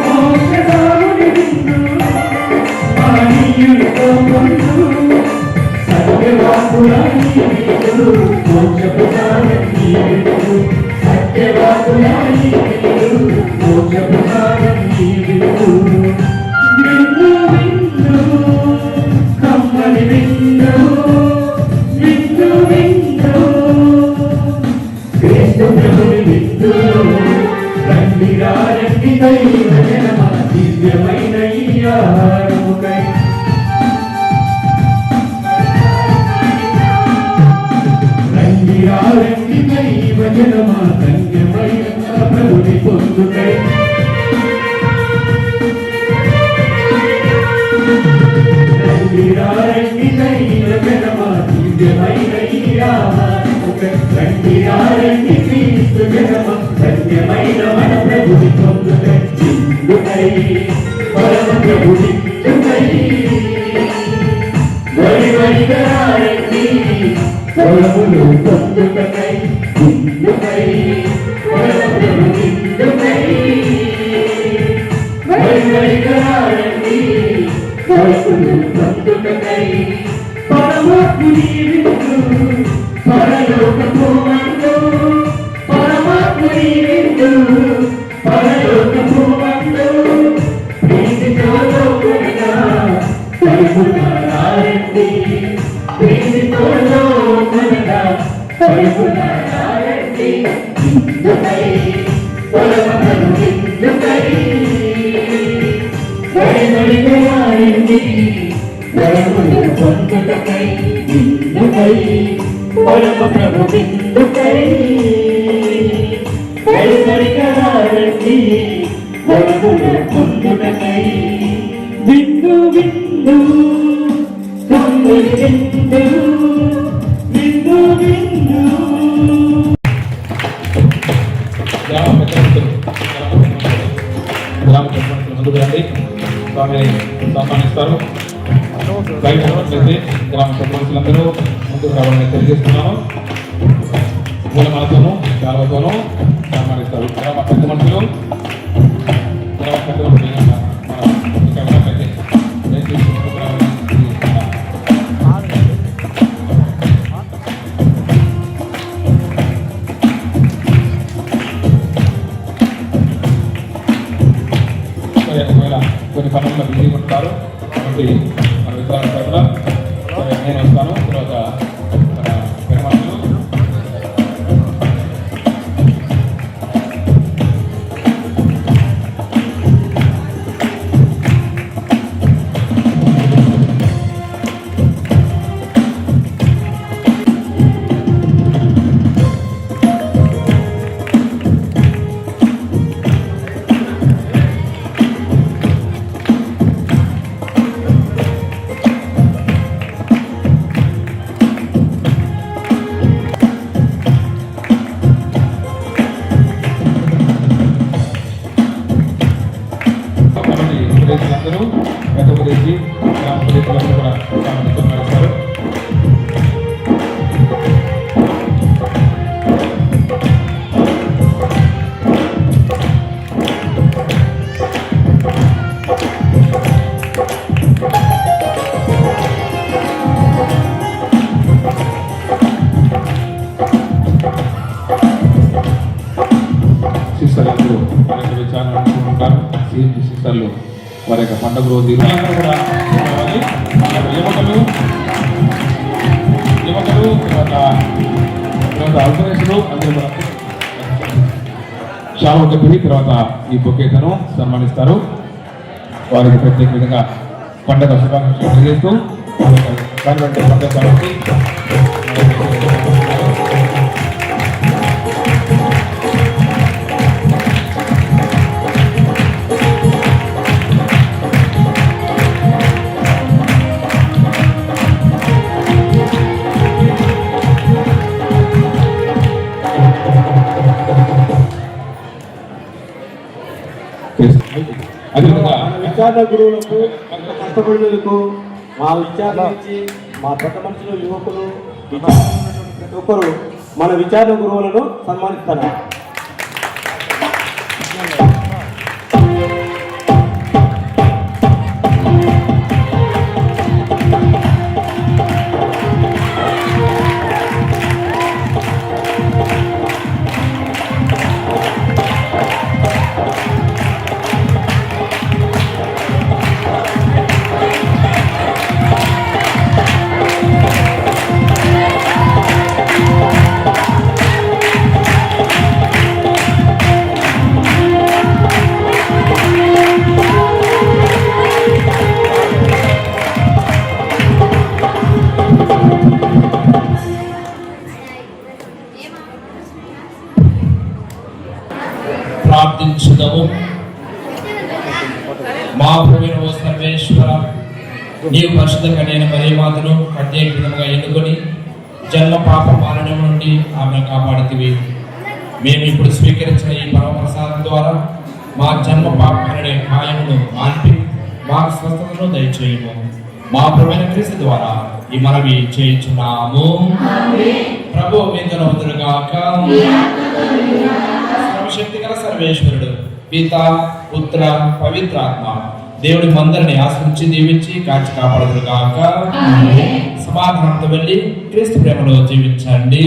మోక్షదాముని విందు మహనీయుడితో పొందు సత్యవాకులని విందు మోక్షప్రసాదని విందు సత్యవాకులని విందు మోక్షప్రసాదని విందు విందు విందు కమ్మని విందు విందు విందు క్రీస్తు ప్రభుని విందు రండి దైవ జనమ దివ్యమైన ఈ ఆహారముకై రండి దైవ జనమ ధన్యమైన ప్రభుని పొందుకై రండి దైవ జనమ దివ్యమైన ఈ ఆహారముకై రండి క్రీస్తు జనమ ధన్యమైన మన ప్రభుని పొందుకై విందుకై పరమ ప్రభు విందుకై వరివరిగారండి వరములు పొందుకై విందుకై పరమ ప్రభు విందుకై వరివరిగారండి పొందుటకై పరమాత్ముని విందు పరలోకపు మందు పరమాత్ముని విందు పరలోకపు మందు ప్రీతితో లోకునిగా పరిపునారండి ప్రీతితో లోకునిగా పరిపునారండి విందుకై పరమను విందుకై వరమడిగారండి వరములు పొందుటకై విందుకై పరమ ప్రభు విందుకై వరమడిగారండి వరములు పొందుటకై విందు విందు కమ్ముని విందు విందు విందు గ్రామ పెద్దలు ముందుకు రండి స్వామిని సన్మానిస్తారు. బయట ఉన్నట్లయితే గ్రామ సర్పంచులందరూ ముందుకు రావాలని తెలియజేస్తున్నాను. మూలమాలతోనూ చాలతోనూ సన్మానిస్తారు. గ్రామ పెద్ద మనుషులు గ్రామ పెద్దలు ఇక్కడ ఉన్నట్లయితే దయచేసి ముందుకు రావాలని తెలియజేస్తున్నాను. ఒకవేళ కొన్ని పనుల్లో బిజీ ఉంటారు కాబట్టి మన విధానం తరఫున నేను వస్తాను. తర్వాత మన పెరుమాళ్ళు ఉపదేశులందరూ గత ఉపదేశి గ్రామ ఉపదేశులందరూ కూడా సామాన్యంతో నడుస్తారు. సిస్టర్లందరూ వారి యొక్క విచారణ అనుకుంటారు. సిస్టర్లు వారి యొక్క పండుగ రోజు ఇరువులందరూ కూడా రావాలి. యువకులు తర్వాత ఆర్గనైజర్లు అందరూ కూడా షావు కప్పి తర్వాత ఈ బొకేతను సన్మానిస్తారు. వారికి ప్రత్యేక విధంగా పండుగ శుభాకాంక్షలు తెలియజేస్తూ దాని వెంటనే పండుగ కాబట్టి అదేవిధంగా విచారణ గురువులకు కష్టపడినందుకు మా విచారణ ఇచ్చి మా పెద్ద మనుషులు యువకులు విచారణ ఉన్నటువంటి ప్రతి ఒక్కరు మన విచారణ గురువులను సన్మానిస్తారు. ప్రార్థించుదాము. మా ప్రభువైన సర్వేశ్వర, నీవు పరిశుద్ధంగా నేను మరీ మాతను ప్రత్యేక విధంగా ఎన్నుకొని జన్మ పాప మారణం నుండి ఆమెను కాపాడుతీవి. మేము ఇప్పుడు స్వీకరించిన ఈ పరమప్రసాదం ద్వారా మా జన్మ పాపమనే గాయమును మాన్పి మాకు స్వస్థతను దయచేయము. మా ప్రభువైన క్రీస్తు ద్వారా ఈ మనవి చేయుచున్నాము. ప్రభు మీతో ఉండుగాక. సర్వశక్తి గల సర్వేశ్వరుడు పిత పుత్ర పవిత్రాత్మ దేవుడి మందరిని ఆశ్రయించి దీవించి కాచి కాపాడుదురు గాక. సమాధానంతో వెళ్ళి క్రీస్తు ప్రేమలో జీవించండి.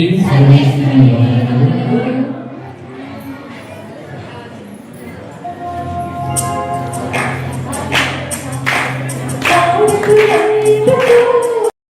Thank you.